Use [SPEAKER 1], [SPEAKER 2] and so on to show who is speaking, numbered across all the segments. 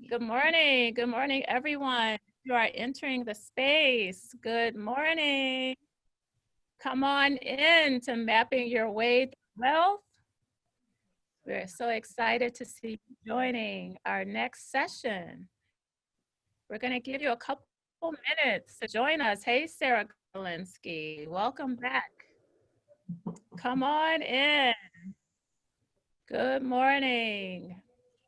[SPEAKER 1] Good morning. Good morning, everyone. You are entering the space. Good morning. Come on in to Mapping Your Way to Wealth. We're so excited to see you joining our next session. We're going to give you a couple minutes to join us. Hey, Sarah Galinsky, welcome back. Come on in. Good morning.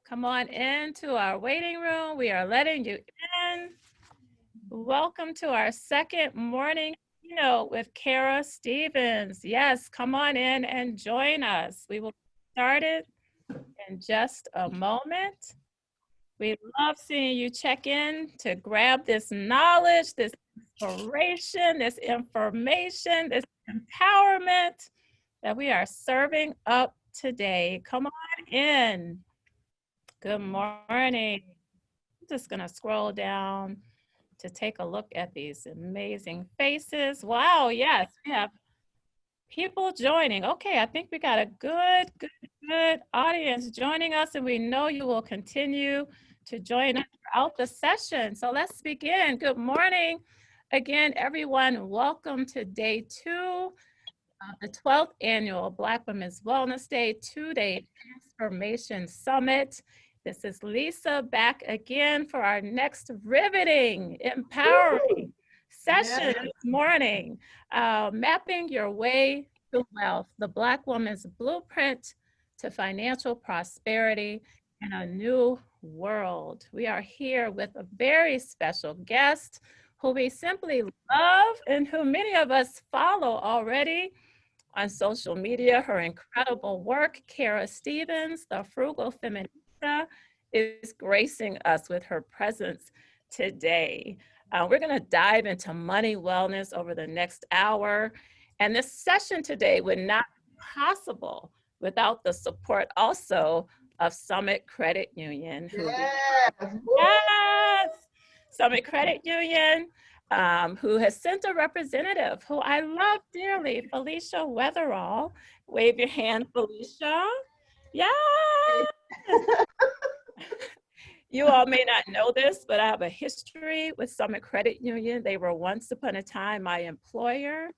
[SPEAKER 1] Come on into our waiting room. We are letting you in. Welcome to our second morning keynote with Kara Stevens. Yes, come on in and join us. We will get started in just a moment. We love seeing you check in to grab this knowledge, this inspiration, this information, this empowerment that we are serving up today. Come on in. Good morning. I'm just going to scroll down to take a look at these amazing faces. Wow, yes, we have people joining. Okay, I think we got a good audience joining us, and we know you will continue to join us throughout the session. So let's begin. Good morning again, everyone. Welcome to day 2 of the 12th annual Black Women's Wellness Day 2-day Transformation Summit. This is Lisa back again for our next riveting, empowering session this morning. Mapping Your Way to Wealth, the Black Woman's Blueprint to Financial Prosperity in a New World. We are here with a very special guest who we simply love and who many of us follow already on social media. Her incredible work, Kara Stevens, the Frugal Feminista, is gracing us with her presence today. We're going to dive into money wellness over the next hour. And this session today would not be possible without the support also of Summit Credit Union. Yes, Summit Credit Union, who has sent a representative who I love dearly, Felicia Weatherall. Wave your hand, Felicia. Yeah. You all may not know this, but I have a history with Summit Credit Union. They were once upon a time my employer.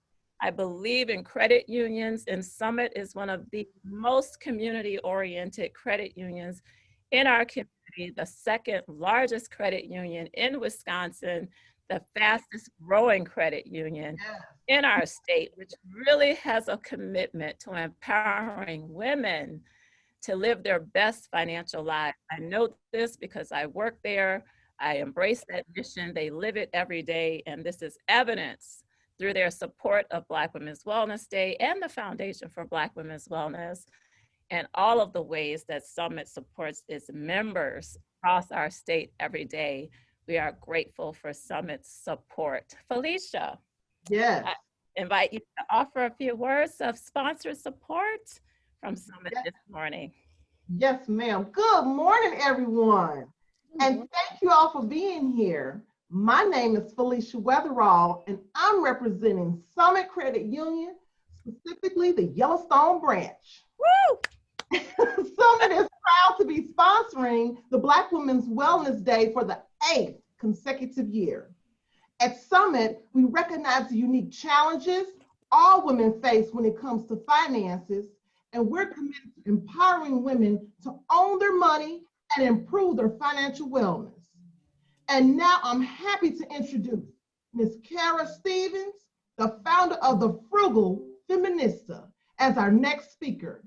[SPEAKER 1] I believe in credit unions, and Summit is one of the most community-oriented credit unions in our community, the second largest credit union in Wisconsin, the fastest growing credit union in our state, which really has a commitment to empowering women to live their best financial lives. I know this because I work there. I embrace that mission. They live it every day. And this is evidence through their support of Black Women's Wellness Day and the Foundation for Black Women's Wellness, and all of the ways that Summit supports its members across our state every day. We are grateful for Summit's support. Felicia,
[SPEAKER 2] yes,
[SPEAKER 1] I invite you to offer a few words of sponsor support from Summit this morning.
[SPEAKER 2] yes, ma'am. Good morning, everyone. And thank you all for being here. My name is Felicia Weatherall, and I'm representing Summit Credit Union, specifically the Yellowstone branch.
[SPEAKER 1] Woo!
[SPEAKER 2] Summit is proud to be sponsoring the Black Women's Wellness Day for the 8th consecutive year. At Summit, we recognize the unique challenges all women face when it comes to finances, and we're committed to empowering women to own their money and improve their financial wellness. And now I'm happy to introduce Ms. Kara Stevens, the founder of the Frugal Feminista, as our next speaker.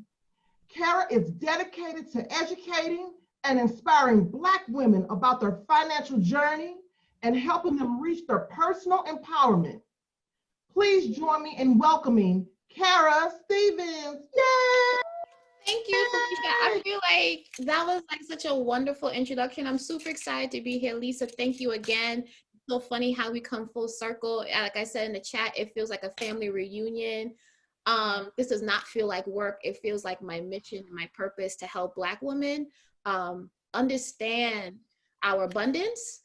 [SPEAKER 2] Kara is dedicated to educating and inspiring Black women about their financial journey and helping them reach their personal empowerment. Please join me in welcoming Kara Stevens. Yay!
[SPEAKER 3] Thank you, Felicia. I feel like that was like such a wonderful introduction. I'm super excited to be here. Lisa, thank you again. It's so funny how we come full circle. Like I said in the chat, it feels like a family reunion. This does not feel like work. It feels like my mission, my purpose to help Black women understand our abundance,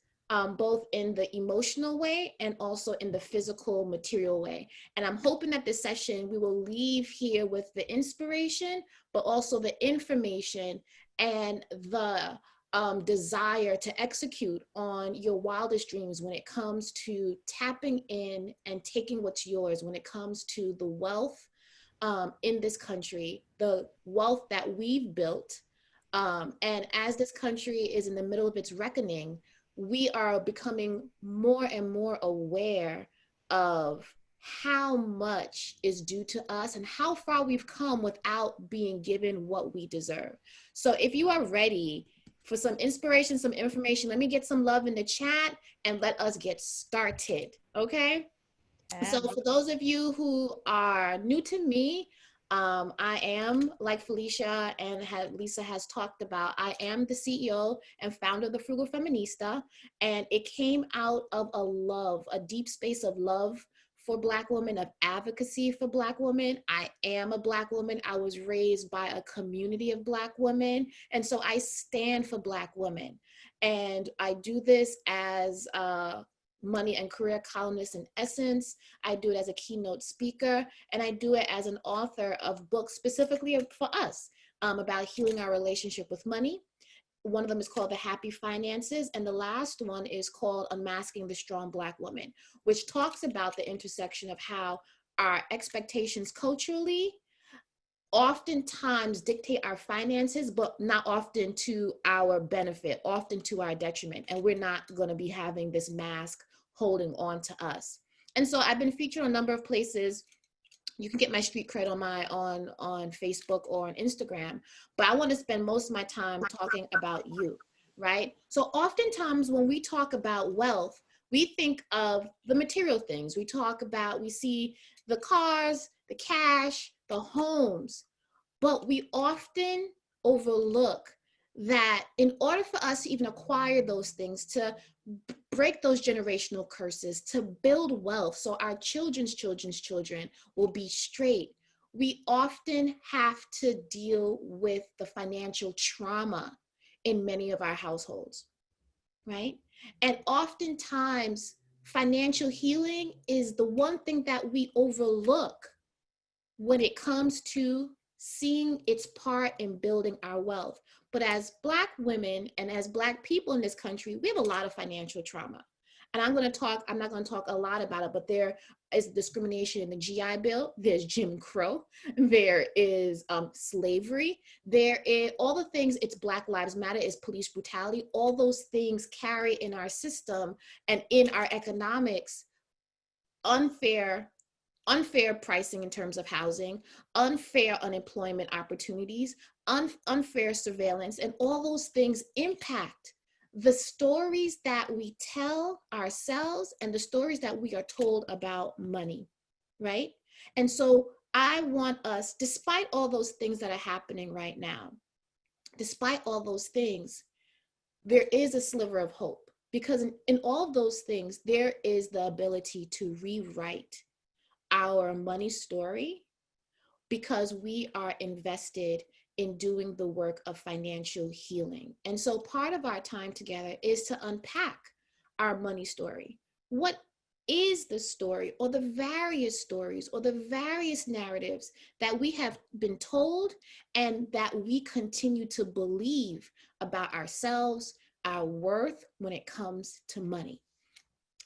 [SPEAKER 3] both in the emotional way and also in the physical, material way. And I'm hoping that this session, we will leave here with the inspiration, but also the information and the desire to execute on your wildest dreams when it comes to tapping in and taking what's yours, when it comes to the wealth in this country, the wealth that we've built. And as this country is in the middle of its reckoning, we are becoming more and more aware of how much is due to us and how far we've come without being given what we deserve. So if you are ready for some inspiration, some information, let me get some love in the chat and let us get started, okay? So for those of you who are new to me, I am, like Felicia and Lisa has talked about, I am the CEO and founder of the Frugal Feminista, and it came out of a love, a deep space of love for Black women, of advocacy for Black women. I am a Black woman. I was raised by a community of Black women, and so I stand for Black women. And I do this as money and career columnist in essence. I do it as a keynote speaker, and I do it as an author of books specifically for us about healing our relationship with money. One of them is called The Happy Finances, and the last one is called Unmasking the Strong Black Woman, which talks about the intersection of how our expectations culturally oftentimes dictate our finances, but not often to our benefit, often to our detriment. And we're not going to be having this mask holding on to us. And so I've been featured on a number of places. You can get my street cred on Facebook or on Instagram, but I want to spend most of my time talking about you, right? So oftentimes when we talk about wealth, we think of the material things. We see the cars, the cash, the homes, but we often overlook that in order for us to even acquire those things, to break those generational curses, to build wealth so our children's children will be straight, we often have to deal with the financial trauma in many of our households, right? And oftentimes, financial healing is the one thing that we overlook when it comes to seeing its part in building our wealth. But as Black women and as Black people in this country, we have a lot of financial trauma. And I'm not going to talk a lot about it, but there is discrimination in the GI Bill. There's Jim Crow. There is slavery. There is all the things. It's Black Lives Matter. It's police brutality. All those things carry in our system and in our economics unfair pricing in terms of housing, unfair unemployment opportunities, unfair surveillance, and all those things impact the stories that we tell ourselves and the stories that we are told about money, right? And so I want us, despite all those things that are happening right now, despite all those things, there is a sliver of hope, because in all of those things, there is the ability to rewrite our money story, because we are invested in doing the work of financial healing. And so part of our time together is to unpack our money story. What is the story, or the various stories, or the various narratives that we have been told and that we continue to believe about ourselves, our worth when it comes to money?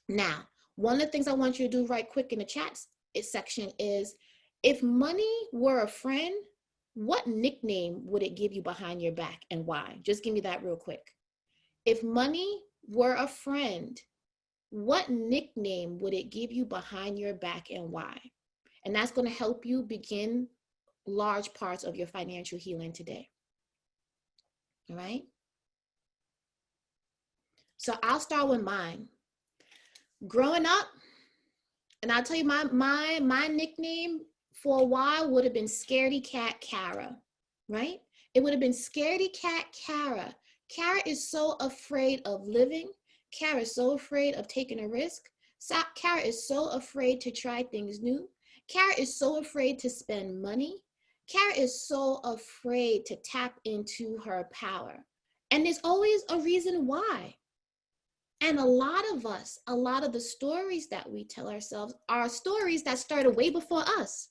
[SPEAKER 3] Now, one of the things I want you to do right quick in the chat section is, if money were a friend, what nickname would it give you behind your back and why? Just give me that real quick. If money were a friend, what nickname would it give you behind your back and why? And that's going to help you begin large parts of your financial healing today. All right. So I'll start with mine. Growing up, and I'll tell you, my nickname for a while would have been Scaredy Cat Cara, right? It would have been Scaredy Cat Cara. Cara is so afraid of living. Cara is so afraid of taking a risk. Cara is so afraid to try things new. Cara is so afraid to spend money. Cara is so afraid to tap into her power. And there's always a reason why. And a lot of the stories that we tell ourselves are stories that started way before us.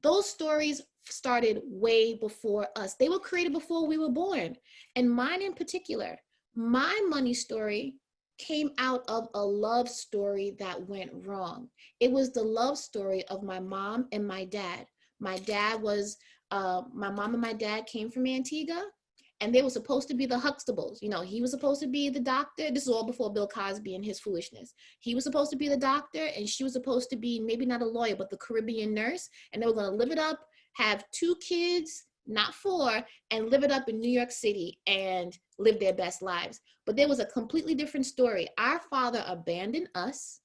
[SPEAKER 3] Those stories started way before us. They were created before we were born. And mine in particular, my money story came out of a love story that went wrong. It was the love story of my mom and my dad. My dad was, my mom and my dad came from Antigua, and they were supposed to be the Huxtables. You know, he was supposed to be the doctor. This is all before Bill Cosby and his foolishness. He was supposed to be the doctor, and she was supposed to be maybe not a lawyer, but the Caribbean nurse. And they were going to live it up, have 2 kids, not 4, and live it up in New York City and live their best lives. But there was a completely different story. Our father abandoned us,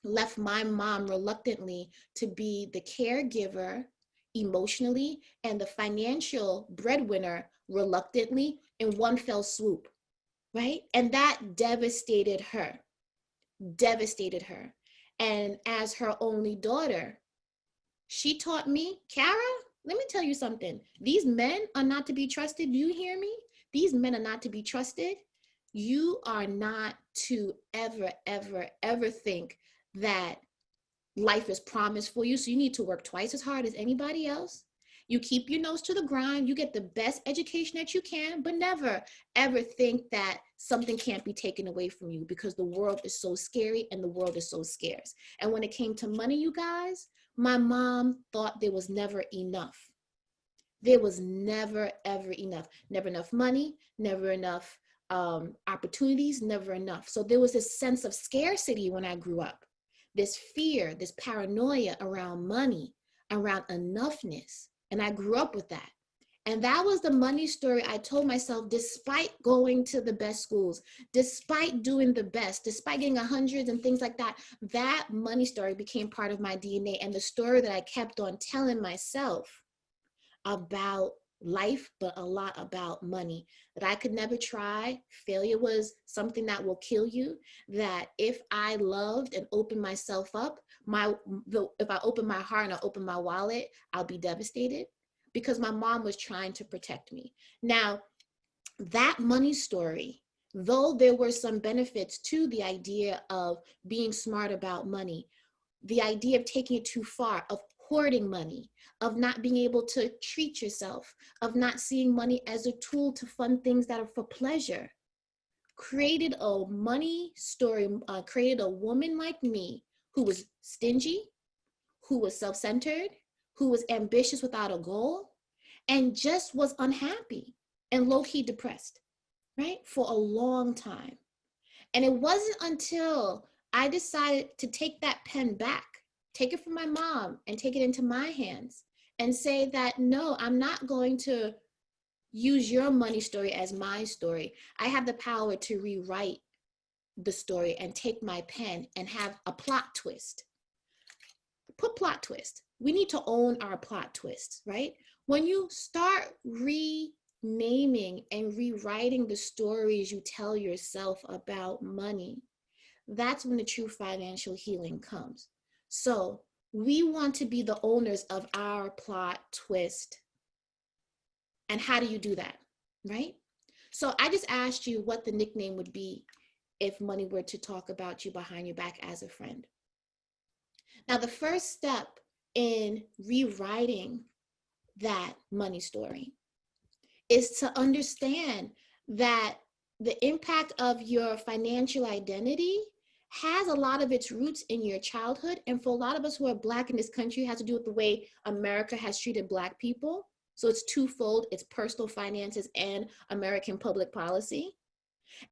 [SPEAKER 3] left my mom reluctantly to be the caregiver emotionally and the financial breadwinner reluctantly in one fell swoop, right? And that devastated her. And as her only daughter, she taught me, Kara, let me tell you something. These men are not to be trusted. Do you hear me? These men are not to be trusted. You are not to ever, ever, ever think that life is promised for you. So you need to work twice as hard as anybody else. You keep your nose to the grind. You get the best education that you can, but never, ever think that something can't be taken away from you, because the world is so scary and the world is so scarce. And when it came to money, you guys, my mom thought there was never enough. There was never, ever enough. Never enough money, never enough opportunities, never enough. So there was this sense of scarcity when I grew up. This fear, this paranoia around money, around enoughness. And I grew up with that. And that was the money story I told myself, despite going to the best schools, despite doing the best, despite getting 100s and things like that. That money story became part of my DNA, and the story that I kept on telling myself about life, but a lot about money. That I could never try. Failure was something that will kill you. That if I loved and opened myself up, if I open my heart and I open my wallet, I'll be devastated, because my mom was trying to protect me. Now, that money story, though there were some benefits to the idea of being smart about money, the idea of taking it too far, of hoarding money, of not being able to treat yourself, of not seeing money as a tool to fund things that are for pleasure, created a money story, created a woman like me who was stingy, who was self-centered, who was ambitious without a goal, and just was unhappy and low-key depressed, right? For a long time. And it wasn't until I decided to take that pen back, take it from my mom and take it into my hands and say that, no, I'm not going to use your money story as my story. I have the power to rewrite the story and take my pen and have a plot twist. Put plot twist. We need to own our plot twists, right? When you start renaming and rewriting the stories you tell yourself about money, that's when the true financial healing comes. So we want to be the owners of our plot twist. And how do you do that, right? So I just asked you what the nickname would be if money were to talk about you behind your back as a friend. Now, the first step in rewriting that money story is to understand that the impact of your financial identity has a lot of its roots in your childhood. And for a lot of us who are Black in this country, it has to do with the way America has treated Black people. So it's twofold: it's personal finances and American public policy,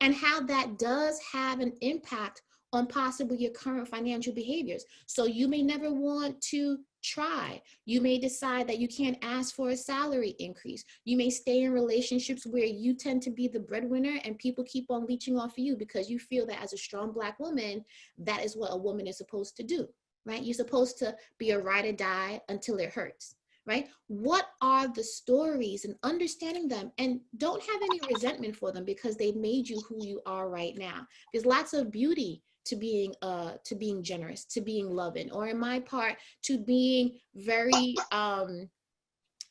[SPEAKER 3] and how that does have an impact on possibly your current financial behaviors. So you may never want to try. You may decide that you can't ask for a salary increase. You may stay in relationships where you tend to be the breadwinner and people keep on leeching off of you because you feel that as a strong Black woman, that is what a woman is supposed to do, right? You're supposed to be a ride or die until it hurts, right? What are the stories, and understanding them, and don't have any resentment for them because they've made you who you are right now. There's lots of beauty to being generous, to being loving, or in my part, to being very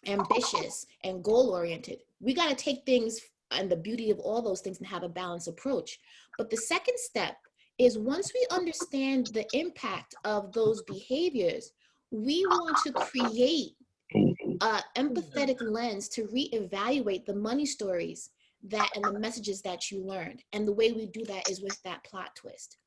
[SPEAKER 3] ambitious and goal-oriented. We got to take things and the beauty of all those things and have a balanced approach. But the second step is, once we understand the impact of those behaviors, we want to create empathetic lens to reevaluate the money stories that and the messages that you learned. And the way we do that is with that plot twist.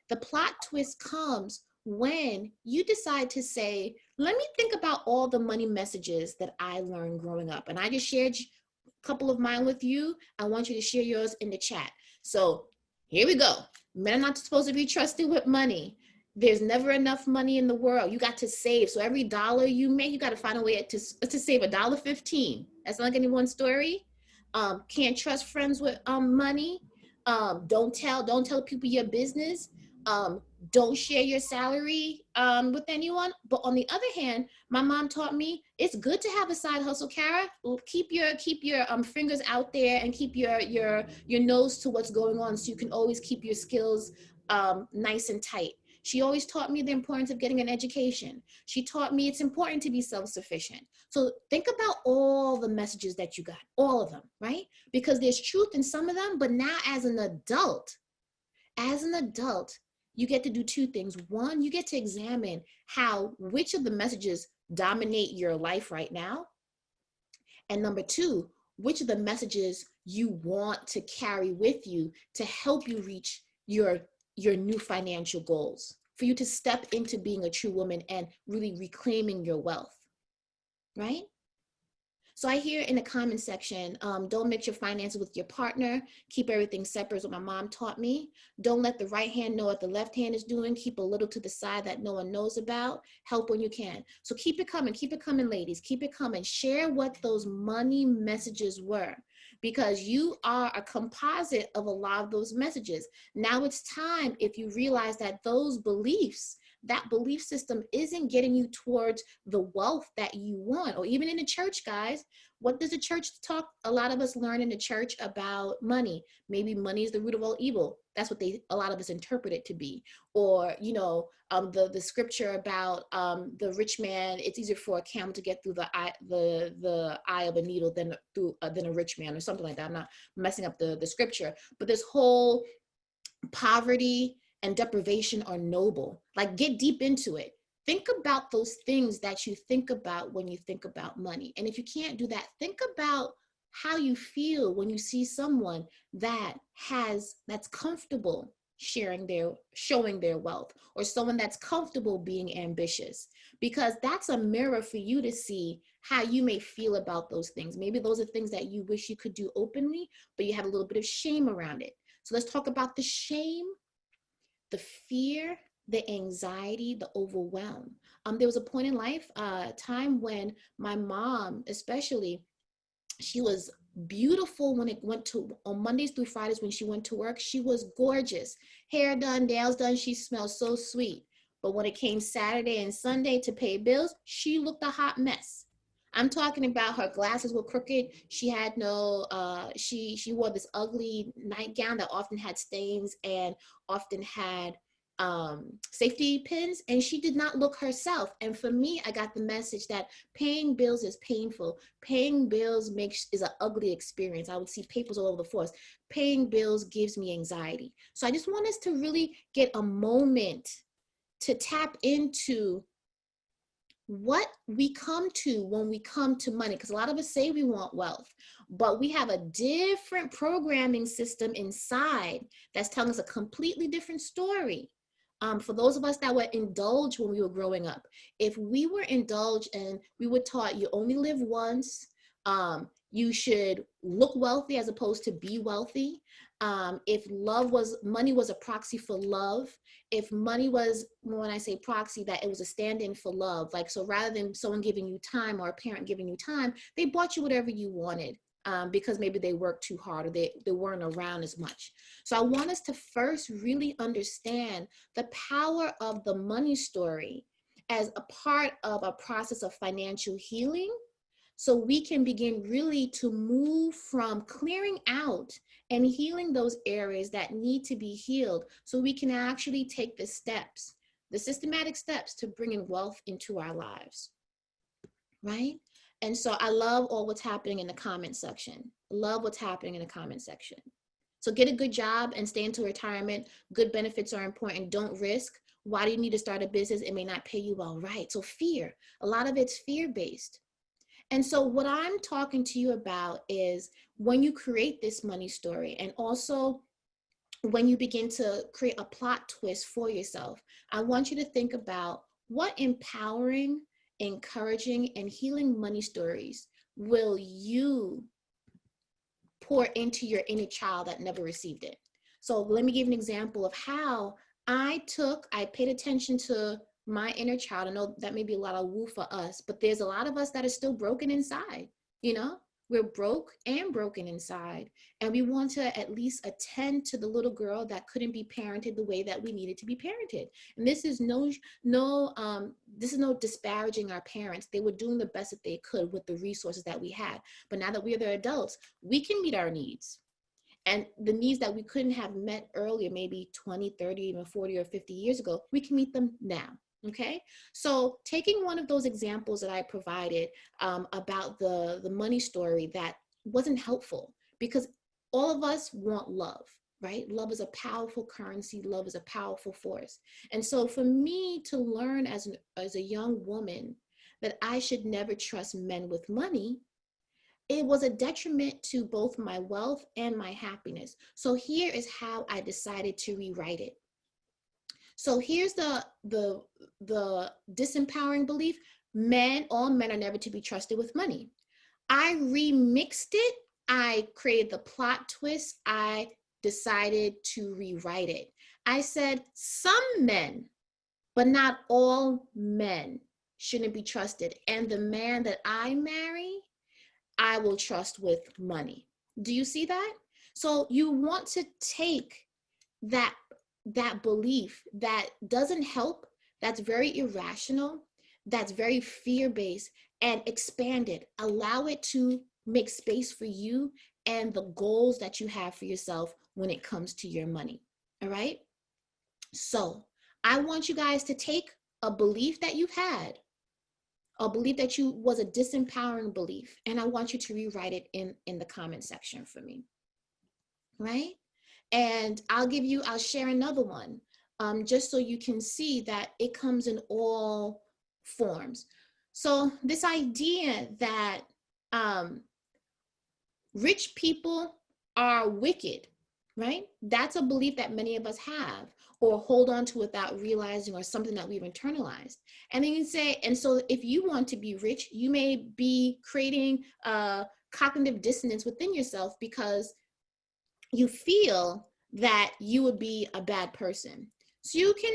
[SPEAKER 3] The plot twist comes when you decide to say, let me think about all the money messages that I learned growing up. And I just shared a couple of mine with you. I want you to share yours in the chat. So here we go. Men are not supposed to be trusted with money. There's never enough money in the world. You got to save. So every dollar you make, you got to find a way to save $1.15. That's not like anyone's story. Can't trust friends with money. Don't tell people your business. Don't share your salary with anyone. But on the other hand, my mom taught me it's good to have a side hustle, Kara. Keep your fingers out there and keep your nose to what's going on, so you can always keep your skills nice and tight. She always taught me the importance of getting an education. She taught me it's important to be self-sufficient. So think about all the messages that you got, all of them, right? Because there's truth in some of them, but now as an adult, you get to do two things. One, you get to examine which of the messages dominate your life right now. And number two, which of the messages you want to carry with you to help you reach your new financial goals, for you to step into being a true woman and really reclaiming your wealth, right? So I hear in the comment section, don't mix your finances with your partner. Keep everything separate is what my mom taught me. Don't let the right hand know what the left hand is doing. Keep a little to the side that no one knows about. Help when you can. So keep it coming, ladies. Keep it coming. Share what those money messages were, because you are a composite of a lot of those messages. Now it's time, if you realize that those beliefs, that belief system isn't getting you towards the wealth that you want. Or even in the church, guys, what does the church talk? A lot of us learn in the church about money. Maybe money is the root of all evil. That's what a lot of us interpret it to be. Or, the scripture about the rich man, it's easier for a camel to get through the eye of a needle than a rich man, or something like that. I'm not messing up the scripture, but this whole poverty and deprivation are noble. Like, get deep into it. Think about those things that you think about when you think about money. And if you can't do that, think about how you feel when you see someone that's comfortable showing their wealth, or someone that's comfortable being ambitious, because that's a mirror for you to see how you may feel about those things. Maybe those are things that you wish you could do openly, but you have a little bit of shame around it. So let's talk about the shame, the fear, the anxiety, the overwhelm. There was a point in life, time when my mom, especially, she was beautiful when it went to, on Mondays through Fridays when she went to work, she was gorgeous. Hair done, nails done, she smelled so sweet. But when it came Saturday and Sunday to pay bills, she looked a hot mess. I'm talking about her glasses were crooked. She had she wore this ugly nightgown that often had stains and often had safety pins, and she did not look herself. And for me, I got the message that paying bills is painful. Paying bills is an ugly experience. I would see papers all over the floors. Paying bills gives me anxiety. So I just want us to really get a moment to tap into what we come to when we come to money, because a lot of us say we want wealth, but we have a different programming system inside that's telling us a completely different story. For those of us that were indulged when we were growing up, if we were indulged and we were taught you only live once, you should look wealthy as opposed to be wealthy. If money was a proxy for love, if money was, when I say proxy, that it was a stand-in for love, like, so rather than someone giving you time or a parent giving you time, they bought you whatever you wanted. Because maybe they worked too hard or they weren't around as much. So I want us to first really understand the power of the money story as a part of a process of financial healing, so we can begin really to move from clearing out and healing those areas that need to be healed, so we can actually take the steps, the systematic steps to bringing wealth into our lives, right? And so I love all what's happening in the comment section. Love what's happening in the comment section. So get a good job and stay into retirement. Good benefits are important. Don't risk. Why do you need to start a business? It may not pay you well, right? So fear, a lot of it's fear-based. And so what I'm talking to you about is when you create this money story, and also when you begin to create a plot twist for yourself, I want you to think about what empowering, encouraging, and healing money stories will you pour into your inner child that never received it. So let me give an example of how I paid attention to my inner child. I know that may be a lot of woo for us, but there's a lot of us that are still broken inside, you know? We're broke and broken inside, and we want to at least attend to the little girl that couldn't be parented the way that we needed to be parented. And this is no disparaging our parents. They were doing the best that they could with the resources that we had. But now that we are the adults, we can meet our needs. And the needs that we couldn't have met earlier, maybe 20, 30, even 40 or 50 years ago, we can meet them now. Okay, so taking one of those examples that I provided about the money story that wasn't helpful, because all of us want love, right? Love is a powerful currency. Love is a powerful force. And so for me to learn as a young woman that I should never trust men with money, it was a detriment to both my wealth and my happiness. So here is how I decided to rewrite it. So here's the disempowering belief. All men are never to be trusted with money. I remixed it. I created the plot twist. I decided to rewrite it. I said some men, but not all men, shouldn't be trusted. And the man that I marry, I will trust with money. Do you see that? So you want to take that belief that doesn't help, that's very irrational, that's very fear-based, and expand it. Allow it to make space for you and the goals that you have for yourself when it comes to your money. All right? So I want you guys to take a belief that you've had, a belief that was a disempowering belief, and I want you to rewrite it in the comment section for me. Right? And I'll share another one, just so you can see that it comes in all forms. So this idea that rich people are wicked, right? That's a belief that many of us have or hold on to without realizing, or something that we've internalized. And then you say, and so if you want to be rich, you may be creating cognitive dissonance within yourself because you feel that you would be a bad person. So you can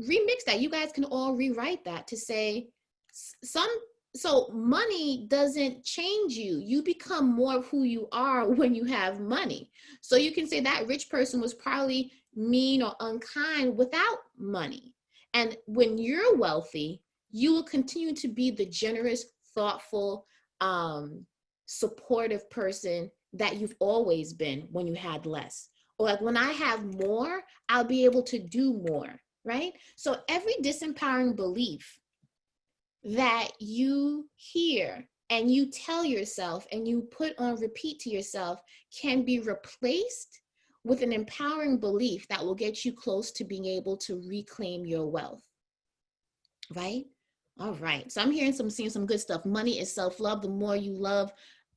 [SPEAKER 3] remix that. You guys can all rewrite that to say so money doesn't change you. You become more of who you are when you have money. So you can say that rich person was probably mean or unkind without money. And when you're wealthy, you will continue to be the generous, thoughtful, supportive person that you've always been when you had less. Or like, when I have more, I'll be able to do more, right? So every disempowering belief that you hear and you tell yourself and you put on repeat to yourself can be replaced with an empowering belief that will get you close to being able to reclaim your wealth, right? All right, so I'm seeing some good stuff. Money is self-love. The more you love,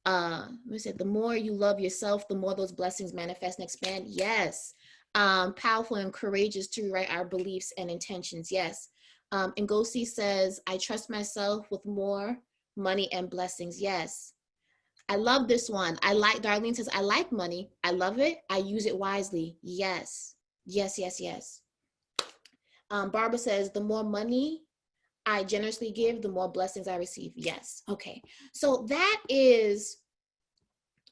[SPEAKER 3] the more you love yourself, the more those blessings manifest and expand. Yes. Powerful and courageous to rewrite our beliefs and intentions. Yes. Ngozi says, I trust myself with more money and blessings. Yes. I love this one. Darlene says, I like money. I love it. I use it wisely. Yes. Yes, yes, yes. Barbara says, the more money I generously give, the more blessings I receive. Yes. Okay. So that is,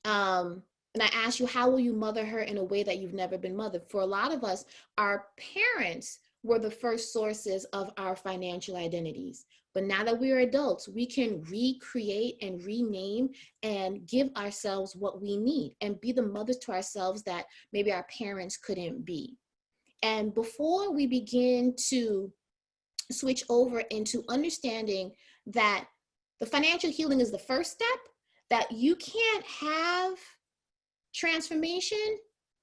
[SPEAKER 3] and I asked you, how will you mother her in a way that you've never been mothered? For a lot of us, our parents were the first sources of our financial identities. But now that we are adults, we can recreate and rename and give ourselves what we need and be the mothers to ourselves that maybe our parents couldn't be. And before we begin to switch over into understanding that the financial healing is the first step, that you can't have transformation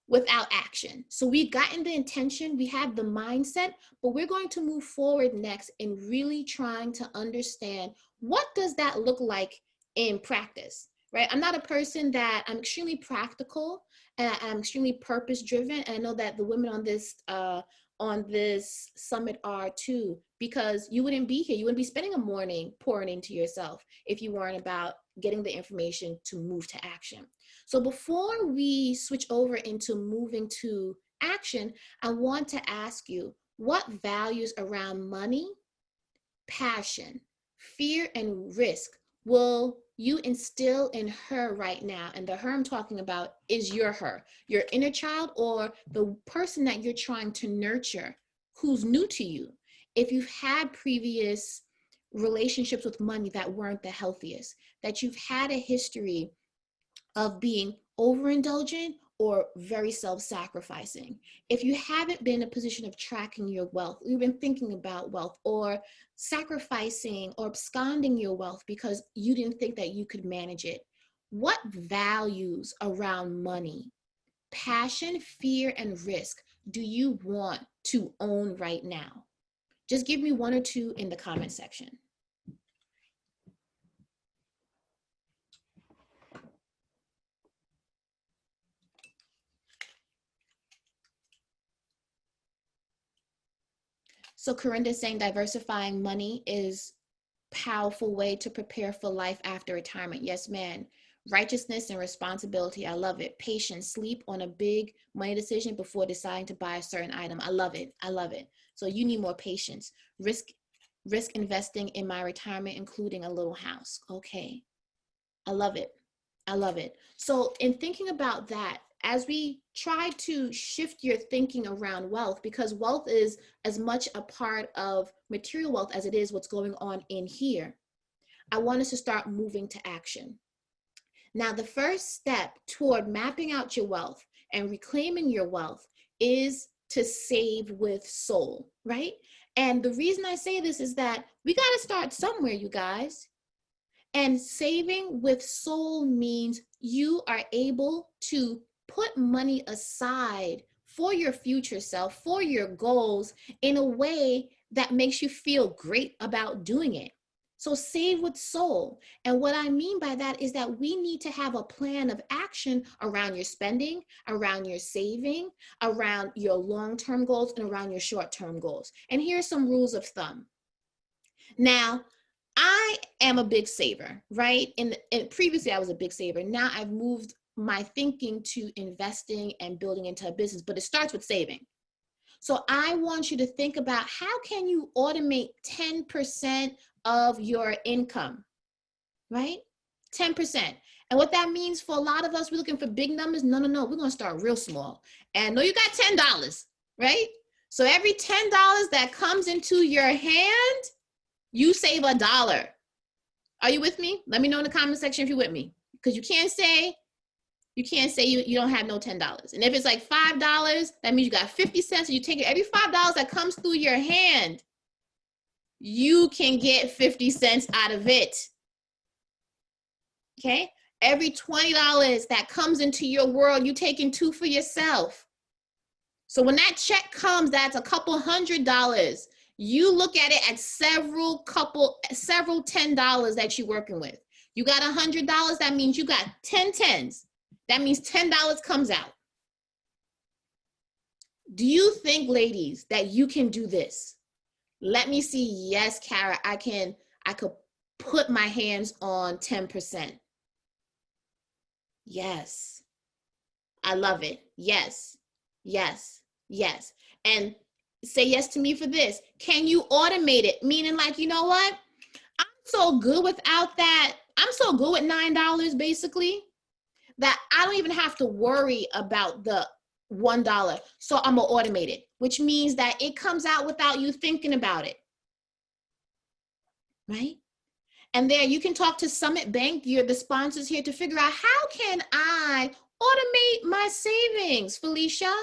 [SPEAKER 3] without action. So we've gotten the intention, we have the mindset, but we're going to move forward next in really trying to understand, what does that look like in practice, right? I'm not a person that I'm extremely practical and I'm extremely purpose driven. And I know that the women on this summit are too, because you wouldn't be here. You wouldn't be spending a morning pouring into yourself if you weren't about getting the information to move to action. So before we switch over into moving to action, I want to ask you, what values around money, passion, fear, and risk will you instill in her right now? And the her I'm talking about is your inner child, or the person that you're trying to nurture who's new to you. If you've had previous relationships with money that weren't the healthiest, that you've had a history of being overindulgent or very self-sacrificing. If you haven't been in a position of tracking your wealth, you've been thinking about wealth, or sacrificing or absconding your wealth because you didn't think that you could manage it, what values around money, passion, fear, and risk do you want to own right now? Just give me one or two in the comment section. So Corinda's saying diversifying money is a powerful way to prepare for life after retirement. Yes, ma'am. Righteousness and responsibility. I love it. Patience. Sleep on a big money decision before deciding to buy a certain item. I love it. I love it. So you need more patience. Risk investing in my retirement, including a little house. Okay. I love it. I love it. So in thinking about that, as we try to shift your thinking around wealth, because wealth is as much a part of material wealth as it is what's going on in here, I want us to start moving to action. Now, the first step toward mapping out your wealth and reclaiming your wealth is to save with soul, right? And the reason I say this is that we got to start somewhere, you guys. And saving with soul means you are able to put money aside for your future self, for your goals, in a way that makes you feel great about doing it. So save with soul. And what I mean by that is that we need to have a plan of action around your spending, around your saving, around your long-term goals, and around your short-term goals. And here are some rules of thumb. Now, I am a big saver, right? And previously I was a big saver. Now I've moved my thinking to investing and building into a business, but it starts with saving. So I want you to think about, how can you automate 10% of your income, right? 10%. And what that means for a lot of us, we're looking for big numbers. No, we're going to start real small. And no, you got $10, right? So every $10 that comes into your hand, you save $1. Are you with me? Let me know in the comment section if you're with me, because you can't say you don't have no $10. And if it's like $5, that means you got 50 cents. And you take it, every $5 that comes through your hand, you can get 50 cents out of it. Okay? Every $20 that comes into your world, you taking 2 for yourself. So when that check comes, that's a couple $100. You look at it as several $10 that you're working with. You got $100, that means you got 10 tens. That means $10 comes out. Do you think, ladies, that you can do this? Let me see. Yes, Kara, I could put my hands on 10%. Yes. I love it. Yes. Yes. Yes. And say yes to me for this. Can you automate it? Meaning, like, you know what? I'm so good without that. I'm so good with $9 basically that I don't even have to worry about the $1. So I'm gonna automate it, which means that it comes out without you thinking about it, right? And there you can talk to Summit Bank, you're the sponsors here, to figure out, how can I automate my savings, Felicia?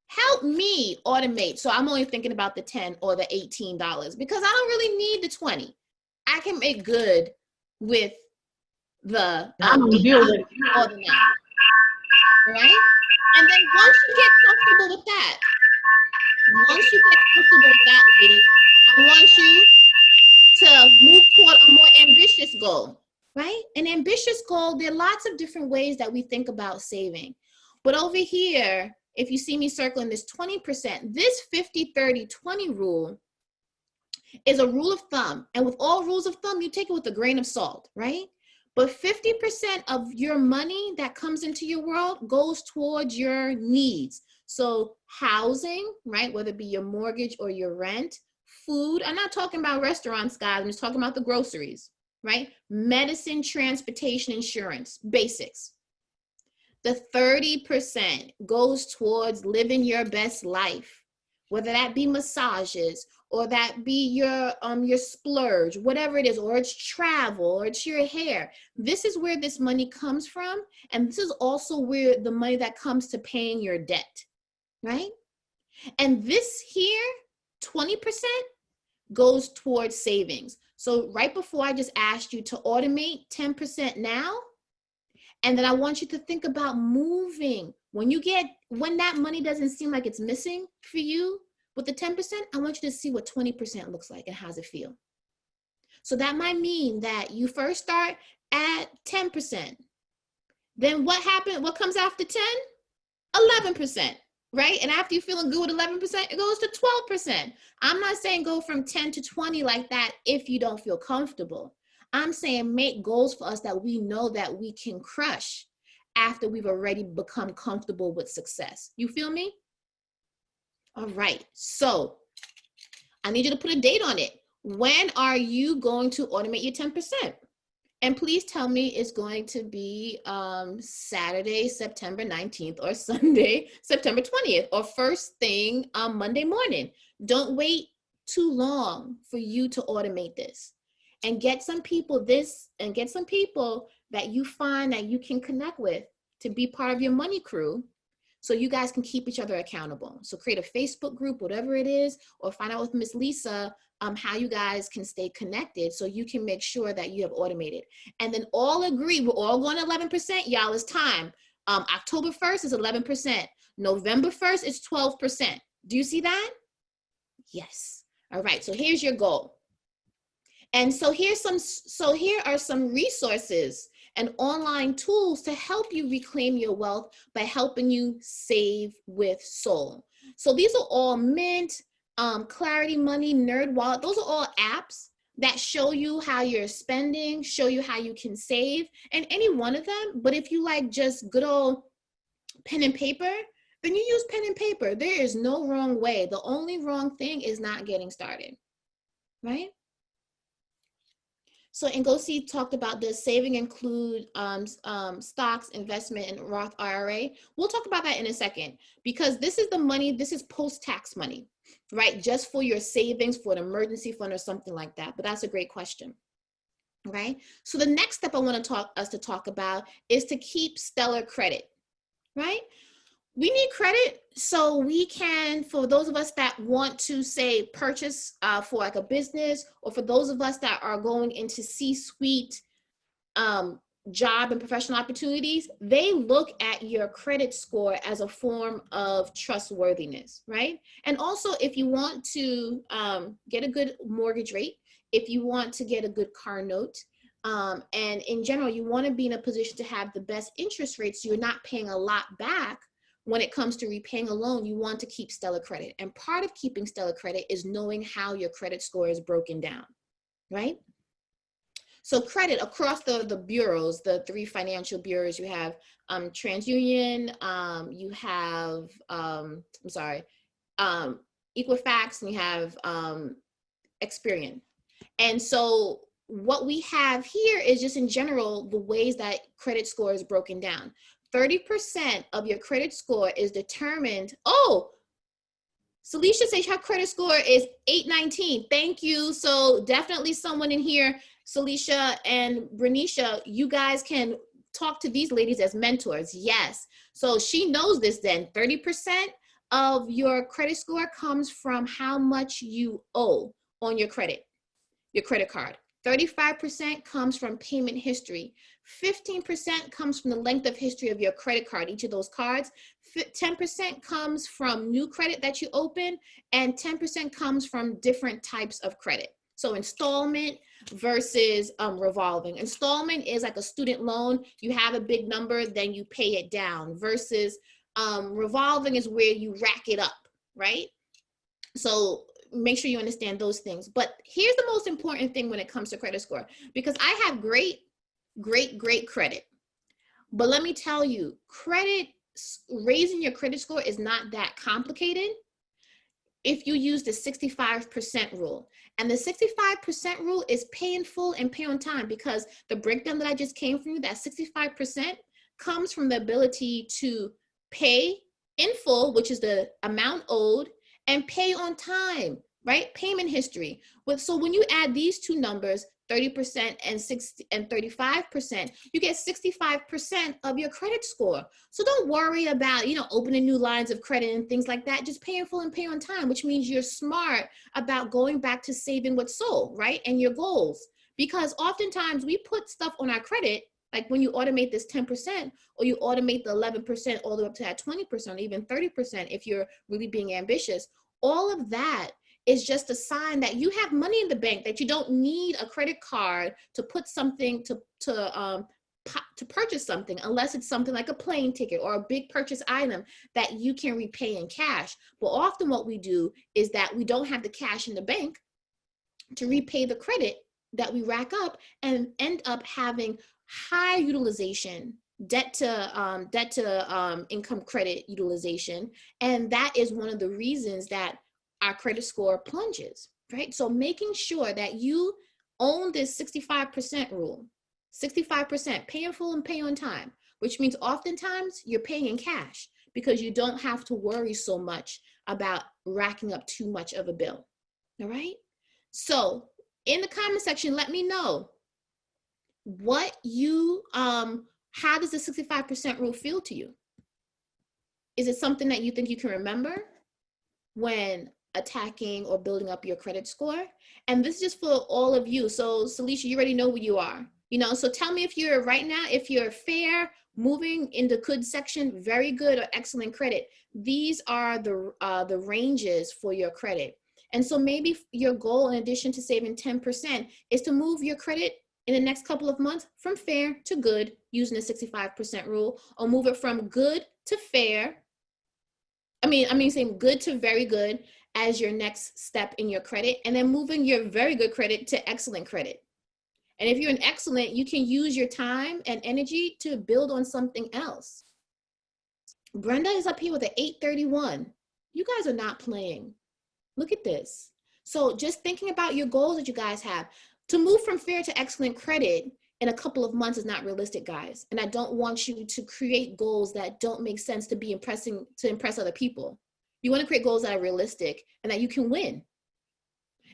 [SPEAKER 3] Help me automate. So I'm only thinking about the 10 or the $18 because I don't really need the 20. I can make good with the
[SPEAKER 2] I'm gonna deal with it.
[SPEAKER 3] or the 9, right? And then once you get comfortable with that, ladies, I want you to move toward a more ambitious goal. right? An ambitious goal, there are lots of different ways that we think about saving. But over here, if you see me circling this 20%, this 50-30-20 rule is a rule of thumb. And with all rules of thumb, you take it with a grain of salt, right? But 50% of your money that comes into your world goes towards your needs. So housing, right? Whether it be your mortgage or your rent, food. I'm not talking about restaurants, guys. I'm just talking about the groceries, right? Medicine, transportation, insurance, basics. The 30% goes towards living your best life, whether that be massages or that be your splurge, whatever it is, or it's travel, or it's your hair. This is where this money comes from. And this is also where the money that comes to paying your debt, right? And this here, 20% goes towards savings. So right before I just asked you to automate 10% now, and then I want you to think about moving. When that money doesn't seem like it's missing for you, with the 10%, I want you to see what 20% looks like and how's it feel. So that might mean that you first start at 10%. Then what happens? What comes after 10? 11%, right? And after you're feeling good with 11%, it goes to 12%. I'm not saying go from 10 to 20 like that if you don't feel comfortable. I'm saying make goals for us that we know that we can crush after we've already become comfortable with success. You feel me? All right, so I need you to put a date on it. When are you going to automate your 10%? And please tell me it's going to be Saturday, September 19th, or Sunday, September 20th, or first thing Monday morning. Don't wait too long for you to automate this. And get some people that you find that you can connect with to be part of your money crew, so you guys can keep each other accountable. So create a Facebook group, whatever it is, or find out with Miss Lisa how you guys can stay connected so you can make sure that you have automated. And then all agree, we're all going to 11%, y'all, it's time. October 1st is 11%. November 1st is 12%. Do you see that? Yes. All right, so here's your goal. And so here are some resources and online tools to help you reclaim your wealth by helping you save with soul. So these are all Mint, Clarity Money, Nerd Wallet. Those are all apps that show you how you're spending, show you how you can save, and any one of them. But if you like just good old pen and paper, then you use pen and paper. There is no wrong way. The only wrong thing is not getting started, right? So Ngozi talked about the saving include stocks, investment, and Roth IRA. We'll talk about that in a second, because this is the money, this is post-tax money, right? Just for your savings, for an emergency fund or something like that. But that's a great question, right? So the next step I want to talk about is to keep stellar credit, right? We need credit so we can, for those of us that want to say purchase for like a business, or for those of us that are going into C-suite job and professional opportunities, they look at your credit score as a form of trustworthiness, right? And also if you want to get a good mortgage rate, if you want to get a good car note, and in general, you want to be in a position to have the best interest rates so you're not paying a lot back. When it comes to repaying a loan, you want to keep stellar credit. And part of keeping stellar credit is knowing how your credit score is broken down, right? So credit across the bureaus, the 3 financial bureaus, you have TransUnion, you have, Equifax, and you have Experian. And so what we have here is just in general, the ways that credit score is broken down. 30% of your credit score is determined. Oh, Celicia says her credit score is 819. Thank you. So definitely someone in here, Celicia and Bernicia, you guys can talk to these ladies as mentors. Yes. So she knows this then. 30% of your credit score comes from how much you owe on your credit card. 35% comes from payment history. 15% comes from the length of history of your credit card, each of those cards. 10% comes from new credit that you open, and 10% comes from different types of credit. So installment versus revolving. Installment is like a student loan. You have a big number, then you pay it down, versus revolving is where you rack it up, right? So make sure you understand those things. But here's the most important thing when it comes to credit score, because I have great credit. But let me tell you, raising your credit score is not that complicated if you use the 65% rule. And the 65% rule is pay in full and pay on time, because the breakdown that I just came from you, that 65% comes from the ability to pay in full, which is the amount owed, and pay on time, right? Payment history. So when you add these two numbers, 30% and 35%, you get 65% of your credit score. So don't worry about, opening new lines of credit and things like that. Just pay in full and pay on time, which means you're smart about going back to saving what's sold, right? And your goals. Because oftentimes we put stuff on our credit, like when you automate this 10%, or you automate the 11% all the way up to that 20%, or even 30% if you're really being ambitious. All of that is just a sign that you have money in the bank, that you don't need a credit card to put something to purchase something, unless it's something like a plane ticket or a big purchase item that you can repay in cash. But often what we do is that we don't have the cash in the bank to repay the credit that we rack up, and end up having high utilization, debt to income credit utilization. And that is one of the reasons that our credit score plunges, right? So making sure that you own this 65% rule, 65%, pay in full and pay on time, which means oftentimes you're paying in cash because you don't have to worry so much about racking up too much of a bill, all right? So in the comment section, let me know what how does the 65% rule feel to you? Is it something that you think you can remember when attacking or building up your credit score? And this is just for all of you. So Salisha, you already know who you are. So tell me if you're right now, if you're fair, moving in the good section, very good, or excellent credit. These are the ranges for your credit. And so maybe your goal, in addition to saving 10%, is to move your credit in the next couple of months from fair to good using the 65% rule, or move it from good to fair. Saying good to very good as your next step in your credit, and then moving your very good credit to excellent credit. And if you're an excellent, you can use your time and energy to build on something else. Brenda is up here with an 831. You guys are not playing. Look at this. So just thinking about your goals that you guys have. To move from fair to excellent credit in a couple of months is not realistic, guys. And I don't want you to create goals that don't make sense to impress other people. You want to create goals that are realistic and that you can win.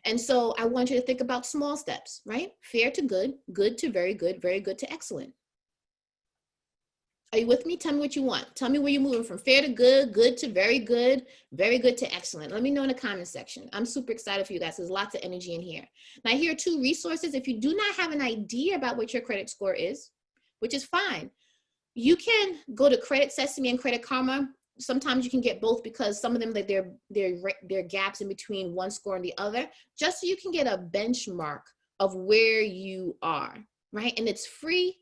[SPEAKER 3] And so I want you to think about small steps, right? Fair to good, good to very good to excellent. Are you with me? Tell me what you want. Tell me where you're moving from fair to good, good to very good to excellent. Let me know in the comment section. I'm super excited for you guys. There's lots of energy in here. Now, here are two resources. If you do not have an idea about what your credit score is, which is fine, you can go to Credit Sesame and Credit Karma. Sometimes you can get both, because some of them, like there are gaps in between one score and the other, just so you can get a benchmark of where you are, right? And it's free.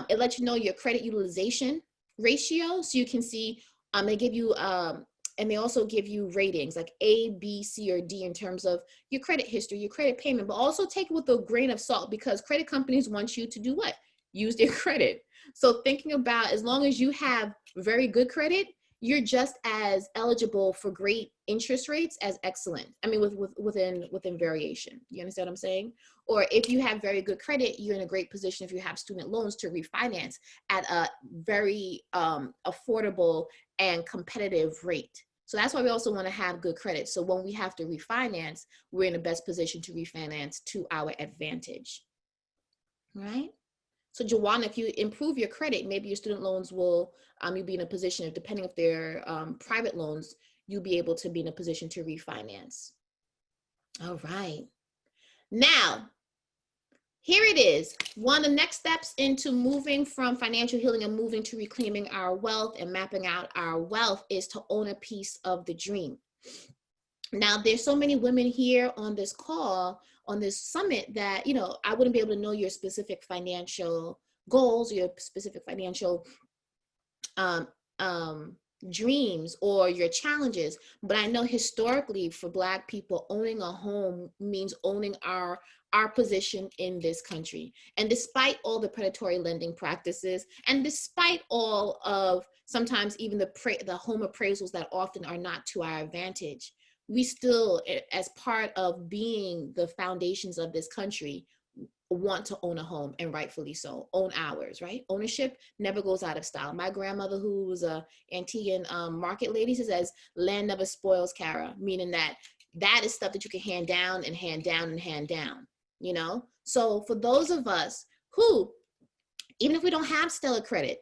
[SPEAKER 3] It lets you know your credit utilization ratio, so you can see, they give you, and they also give you ratings like A, B, C, or D in terms of your credit history, your credit payment, but also take it with a grain of salt, because credit companies want you to do what? Use their credit. So thinking about, as long as you have very good credit, you're just as eligible for great interest rates as excellent. Within variation. You understand what I'm saying? Or if you have very good credit, you're in a great position if you have student loans to refinance at a very affordable and competitive rate. So that's why we also want to have good credit. So when we have to refinance, we're in the best position to refinance to our advantage, right? So Joanna, if you improve your credit, maybe your student loans will, you'll be in a position, depending if they're private loans, you'll be able to be in a position to refinance. All right. Now, here it is. One of the next steps into moving from financial healing and moving to reclaiming our wealth and mapping out our wealth is to own a piece of the dream. Now, there's so many women here on this call, on this summit that, you know, I wouldn't be able to know your specific financial goals, your specific financial um, dreams or your challenges. But I know historically for Black people, owning a home means owning our position in this country. And despite all the predatory lending practices, and despite all of sometimes even the home appraisals that often are not to our advantage, we still, as part of being the foundations of this country, want to own a home, and rightfully so. Own ours, right? Ownership never goes out of style. My grandmother, who was a Antiguan market lady, says land never spoils Cara, meaning that is stuff that you can hand down and hand down and hand down, you know? So for those of us who, even if we don't have stellar credit,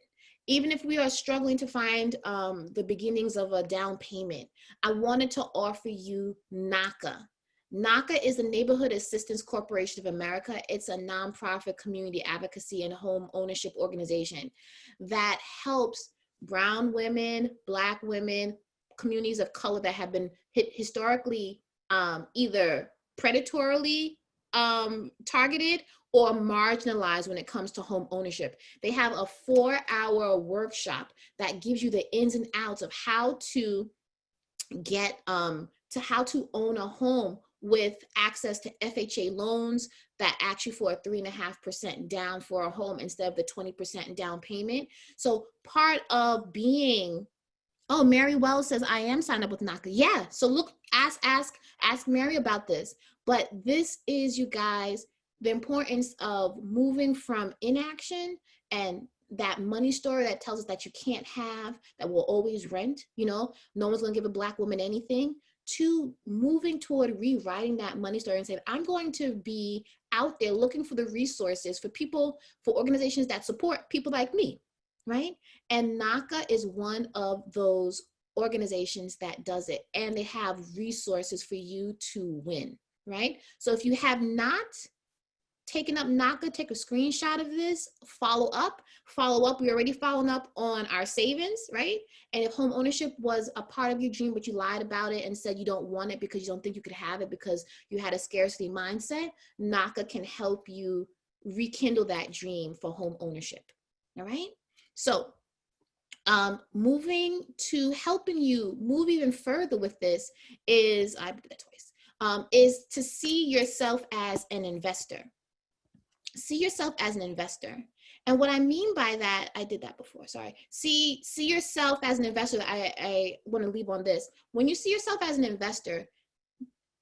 [SPEAKER 3] even if we are struggling to find the beginnings of a down payment, I wanted to offer you NACA. NACA is the Neighborhood Assistance Corporation of America. It's a nonprofit community advocacy and home ownership organization that helps brown women, Black women, communities of color that have been historically either predatorily targeted or marginalized when it comes to home ownership. They have a 4-hour workshop that gives you the ins and outs of how to get how to own a home with access to FHA loans that actually for a 3.5% down for a home instead of the 20% down payment. So part of being, oh, Mary Wells says, I am signed up with NACA. Yeah, so look, ask Mary about this. But this is, you guys, the importance of moving from inaction and that money story that tells us that you can't have, that will always rent, you know, no one's gonna give a Black woman anything, to moving toward rewriting that money story and saying, I'm going to be out there looking for the resources for people, for organizations that support people like me, right? And NACA is one of those organizations that does it, and they have resources for you to win, right? So if you have not taken up NACA, take a screenshot of this, follow up. We're already following up on our savings, right? And if home ownership was a part of your dream, but you lied about it and said you don't want it because you don't think you could have it because you had a scarcity mindset, NACA can help you rekindle that dream for home ownership, all right? So moving to helping you move even further with this is, I did that twice, is to see yourself as an investor. See yourself as an investor. And what I mean by that, I did that before, sorry. See yourself as an investor. I want to leave on this. When you see yourself as an investor,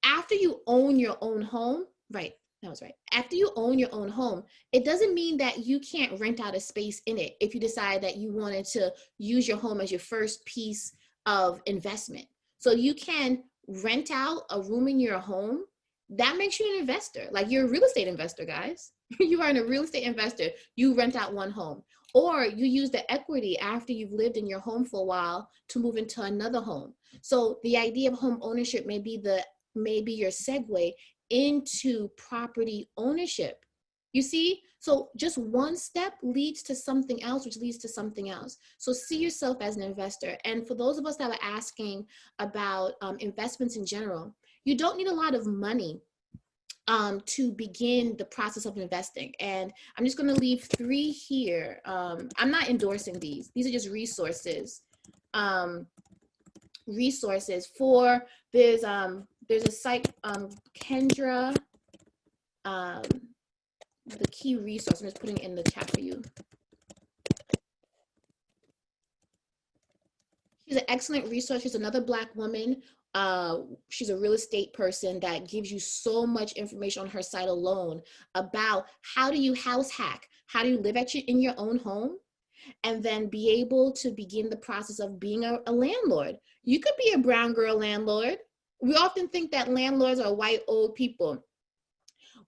[SPEAKER 3] after you own your own home, right, that was right. After you own your own home, it doesn't mean that you can't rent out a space in it if you decide that you wanted to use your home as your first piece of investment. So you can rent out a room in your home. That makes you an investor. Like, you're a real estate investor, guys. You are a real estate investor. You rent out one home, or you use the equity after you've lived in your home for a while to move into another home. So the idea of home ownership may be your segue into property ownership. You see? So just one step leads to something else, which leads to something else. So see yourself as an investor. And for those of us that are asking about investments in general, you don't need a lot of money to begin the process of investing. And I'm just going to leave 3 here. I'm not endorsing these. These are just resources. Resources for, there's a site, Kendra, the key resource. I'm just putting it in the chat for you. She's an excellent resource. She's another Black woman. She's a real estate person that gives you so much information on her site alone about how do you house hack, how do you live in your own home, and then be able to begin the process of being a landlord. You could be a brown girl landlord. We often think that landlords are white old people.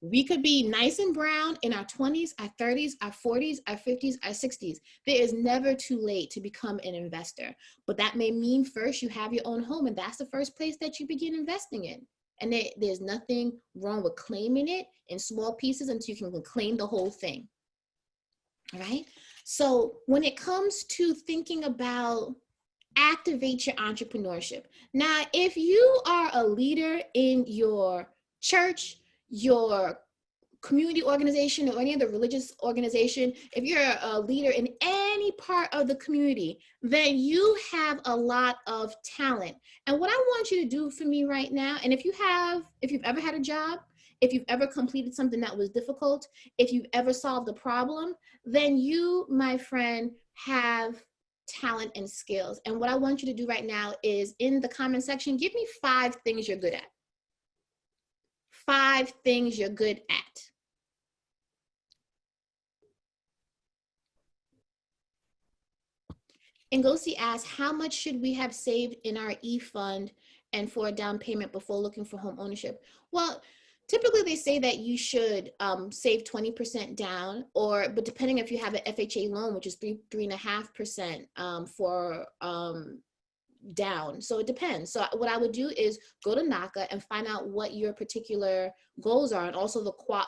[SPEAKER 3] We could be nice and brown in our 20s, our 30s, our 40s, our 50s, our 60s. There is never too late to become an investor. But that may mean first you have your own home, and that's the first place that you begin investing in. And there's nothing wrong with claiming it in small pieces until you can claim the whole thing. All right? So when it comes to thinking about activate your entrepreneurship. Now, if you are a leader in your church, your community organization or any other religious organization, if you're a leader in any part of the community, then you have a lot of talent. And what I want you to do for me right now, and if you've ever had a job, if you've ever completed something that was difficult, if you've ever solved a problem, then you, my friend, have talent and skills. And what I want you to do right now is in the comment section, give me 5 things you're good at. 5 things you're good at. Ngozi asks, how much should we have saved in our e-fund and for a down payment before looking for home ownership? Well, typically they say that you should save 20% down, but depending if you have an FHA loan, which is 3.5% for down. So it depends. So what I would do is go to NACA and find out what your particular goals are, and also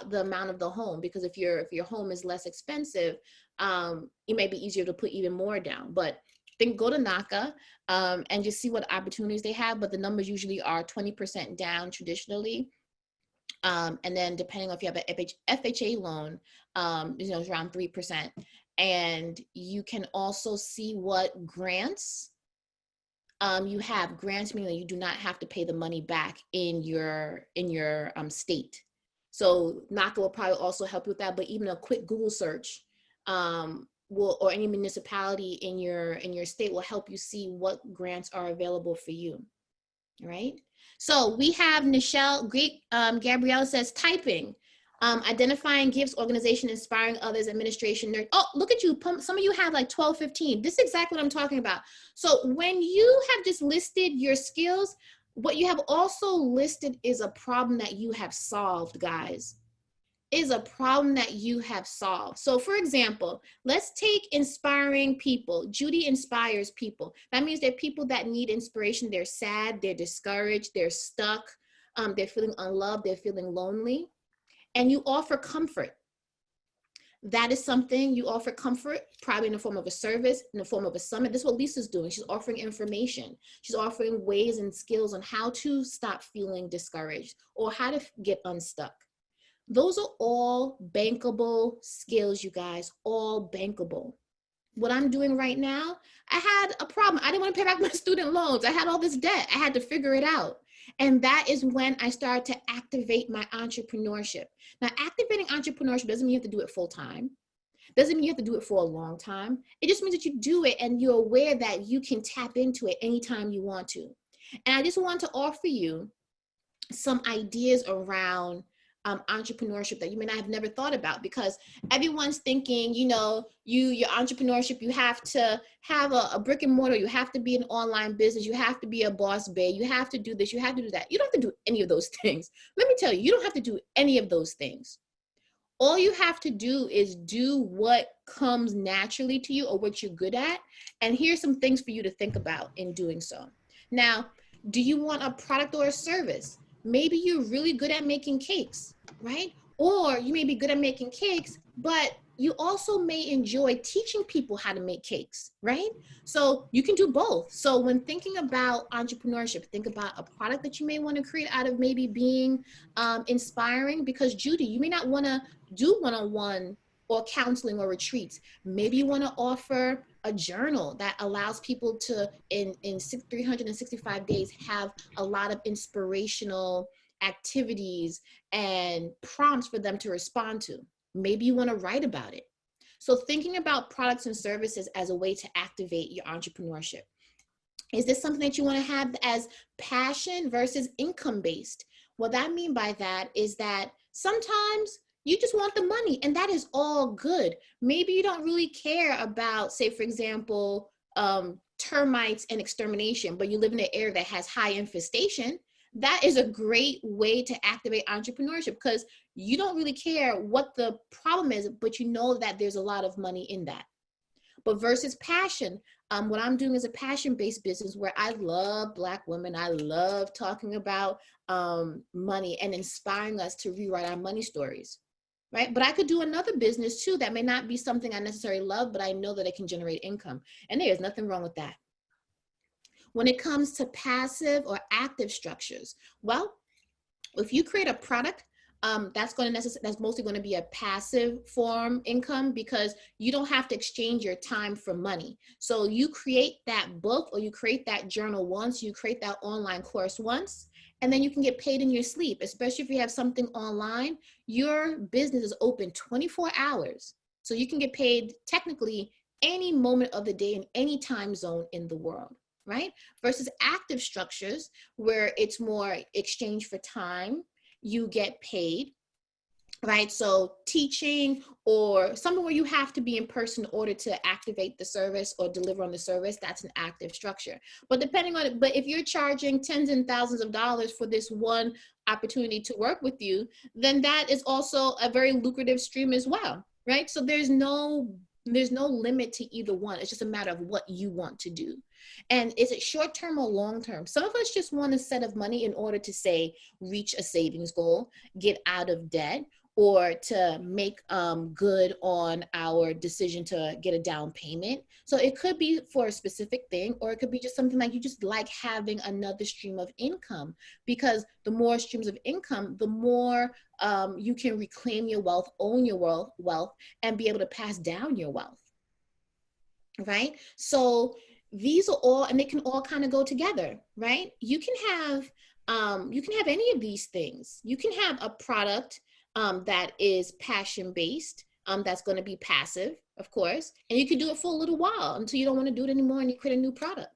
[SPEAKER 3] the amount of the home, because if your home is less expensive, it may be easier to put even more down. But then go to NACA and just see what opportunities they have. But the numbers usually are 20% down traditionally. And then depending on if you have an FHA loan, it's around 3%. And you can also see what grants you have. Grants meaning that you do not have to pay the money back in your state. So NACA will probably also help you with that. But even a quick Google search or any municipality in your state will help you see what grants are available for you. Right? So we have Nichelle, Gabrielle says typing, identifying gifts, organization, inspiring others, administration. Oh, look at you. Some of you have like 12, 15. This is exactly what I'm talking about. So when you have just listed your skills, what you have also listed is a problem that you have solved, guys. Is a problem that you have solved. So for example, let's take inspiring people. Judy inspires people. That means they're people that need inspiration. They're sad, they're discouraged, they're stuck, they're feeling unloved, they're feeling lonely. And you offer comfort. That is something you offer comfort, probably in the form of a service, in the form of a summit. This is what Lisa's doing. She's offering information. She's offering ways and skills on how to stop feeling discouraged or how to get unstuck. Those are all bankable skills, you guys, all bankable. What I'm doing right now, I had a problem. I didn't want to pay back my student loans. I had all this debt. I had to figure it out. And that is when I started to activate my entrepreneurship. Now, activating entrepreneurship doesn't mean you have to do it full time. Doesn't mean you have to do it for a long time. It just means that you do it and you're aware that you can tap into it anytime you want to. And I just want to offer you some ideas around entrepreneurship that you may not have never thought about, because everyone's thinking, your entrepreneurship, you have to have a brick and mortar, you have to be an online business, you have to be a boss babe, you have to do this, you have to do that. You don't have to do any of those things. Let me tell you, you don't have to do any of those things. All you have to do is do what comes naturally to you or what you're good at. And here's some things for you to think about in doing so. Now, do you want a product or a service? Maybe you're really good at making cakes, right? Or you may be good at making cakes, but you also may enjoy teaching people how to make cakes, right? So you can do both. So when thinking about entrepreneurship, think about a product that you may want to create out of maybe being inspiring, because Judy, you may not want to do one-on-one or counseling or retreats. Maybe you want to offer a journal that allows people to, in 365 days, have a lot of inspirational activities and prompts for them to respond to. Maybe you want to write about it. So thinking about products and services as a way to activate your entrepreneurship. Is this something that you want to have as passion versus income-based? What I mean by that is that sometimes you just want the money, and that is all good. Maybe you don't really care about, say, for example, termites and extermination, but you live in an area that has high infestation. That is a great way to activate entrepreneurship, because you don't really care what the problem is, but you know that there's a lot of money in that. But versus passion, what I'm doing is a passion-based business where I love Black women. I love talking about money and inspiring us to rewrite our money stories, right? But I could do another business too that may not be something I necessarily love, but I know that it can generate income. And there's nothing wrong with that. When it comes to passive or active structures, well, if you create a product, that's mostly going to be a passive form income, because you don't have to exchange your time for money. So you create that book or you create that journal once, you create that online course once, and then you can get paid in your sleep, especially if you have something online. Your business is open 24 hours. So you can get paid technically any moment of the day in any time zone in the world, right? Versus active structures where it's more exchange for time, you get paid, right? So teaching or something where you have to be in person in order to activate the service or deliver on the service, that's an active structure. But depending on it, but if you're charging tens and thousands of dollars for this one opportunity to work with you, then that is also a very lucrative stream as well, right? So there's no limit to either one. It's just a matter of what you want to do. And is it short-term or long-term? Some of us just want a set of money in order to, say, reach a savings goal, get out of debt, or to make good on our decision to get a down payment. So it could be for a specific thing, or it could be just something like you just like having another stream of income, because the more streams of income, the more you can reclaim your wealth, own your wealth, and be able to pass down your wealth, right? So these are all, and they can all kind of go together, right? You can have any of these things. You can have a product that is passion-based, that's going to be passive, of course, and you can do it for a little while until you don't want to do it anymore and you create a new product.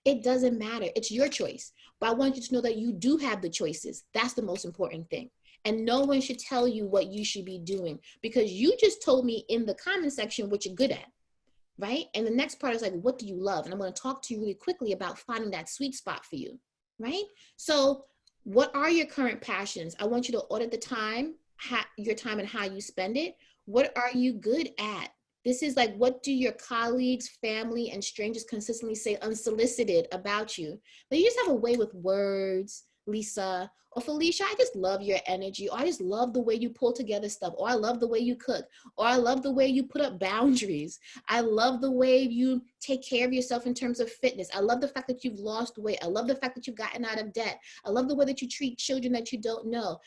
[SPEAKER 3] It doesn't matter. It's your choice. But I want you to know that you do have the choices. That's the most important thing. And no one should tell you what you should be doing, because you just told me in the comment section what you're good at, right? And the next part is like, what do you love? And I'm going to talk to you really quickly about finding that sweet spot for you, right? So what are your current passions? I want you to audit your time and how you spend it. What are you good at? This is like, what do your colleagues, family, and strangers consistently say unsolicited about you? But you just have a way with words, Lisa, or Felicia, I just love your energy, or I just love the way you pull together stuff, or I love the way you cook, or I love the way you put up boundaries. I love the way you take care of yourself in terms of fitness. I love the fact that you've lost weight. I love the fact that you've gotten out of debt. I love the way that you treat children that you don't know.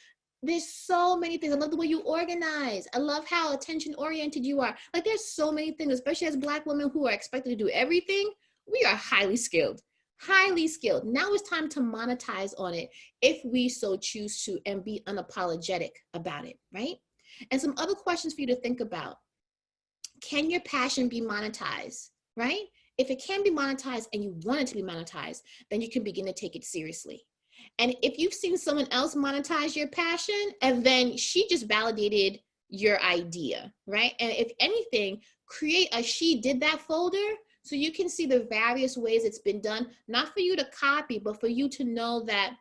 [SPEAKER 3] There's so many things. I love the way you organize. I love how attention oriented you are. Like, there's so many things, especially as Black women who are expected to do everything. We are highly skilled. Now it's time to monetize on it if we so choose to, and be unapologetic about it, right? And some other questions for you to think about. Can your passion be monetized, right? If it can be monetized and you want it to be monetized, then you can begin to take it seriously. And if you've seen someone else monetize your passion, and then she just validated your idea, right? And if anything, create a she did that folder so you can see the various ways it's been done, not for you to copy, but for you to know that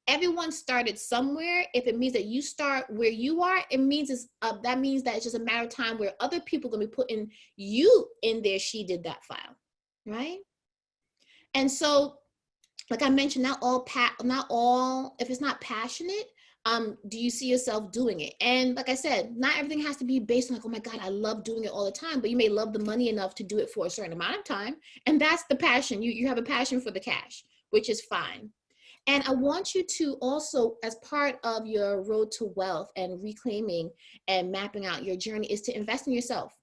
[SPEAKER 3] everyone started somewhere. If it means that you start where you are, it means that means that it's just a matter of time where other people are going to be putting you in their she did that file, right? And so, like I mentioned, not all, if it's not passionate, do you see yourself doing it? And like I said, not everything has to be based on like, oh my God, I love doing it all the time, but you may love the money enough to do it for a certain amount of time. And that's the passion. You have a passion for the cash, which is fine. And I want you to also, as part of your road to wealth and reclaiming and mapping out your journey, is to invest in yourself.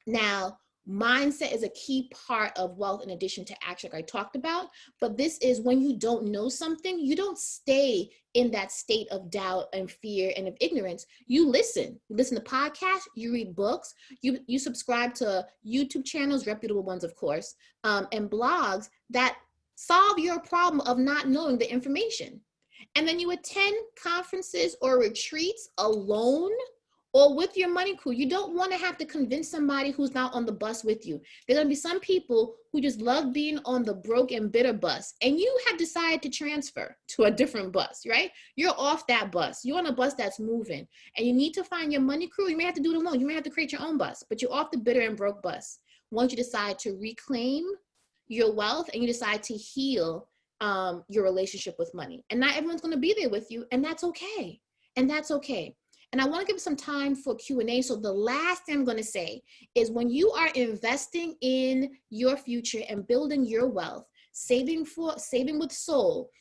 [SPEAKER 3] Now, mindset is a key part of wealth in addition to action, like I talked about. But this is when you don't know something, you don't stay in that state of doubt and fear and of ignorance. You listen to podcasts, you read books, you subscribe to YouTube channels, reputable ones, of course, and blogs that solve your problem of not knowing the information. And then you attend conferences or retreats alone or with your money crew. You don't want to have to convince somebody who's not on the bus with you. There's going to be some people who just love being on the broke and bitter bus, and you have decided to transfer to a different bus, right? You're off that bus. You're on a bus that's moving, and you need to find your money crew. You may have to do it alone. You may have to create your own bus, but you're off the bitter and broke bus. Once you decide to reclaim your wealth and you decide to heal your relationship with money. And not everyone's going to be there with you, and that's okay. And that's okay. And I want to give some time for Q&A. So the last thing I'm going to say is, when you are investing in your future and building your wealth, saving with soul,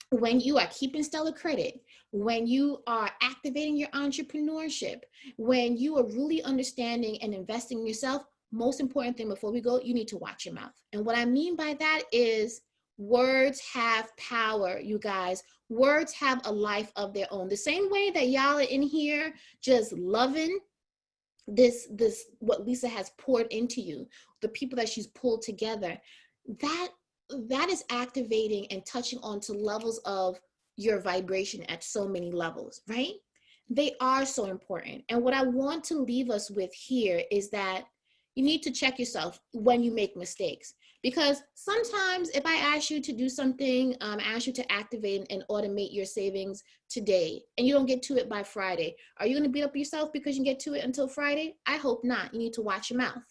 [SPEAKER 3] when you are keeping stellar credit, when you are activating your entrepreneurship, when you are really understanding and investing in yourself, most important thing before we go, you need to watch your mouth. And what I mean by that is words have power, you guys. Words have a life of their own. The same way that y'all are in here just loving this what Lisa has poured into you, the people that she's pulled together, that is activating and touching on to levels of your vibration at so many levels, right? They are so important. And what I want to leave us with here is that you need to check yourself when you make mistakes. Because sometimes if I ask you to do something, ask you to activate and automate your savings today, and you don't get to it by Friday, are you going to beat up yourself because you get to it until Friday? I hope not. You need to watch your mouth,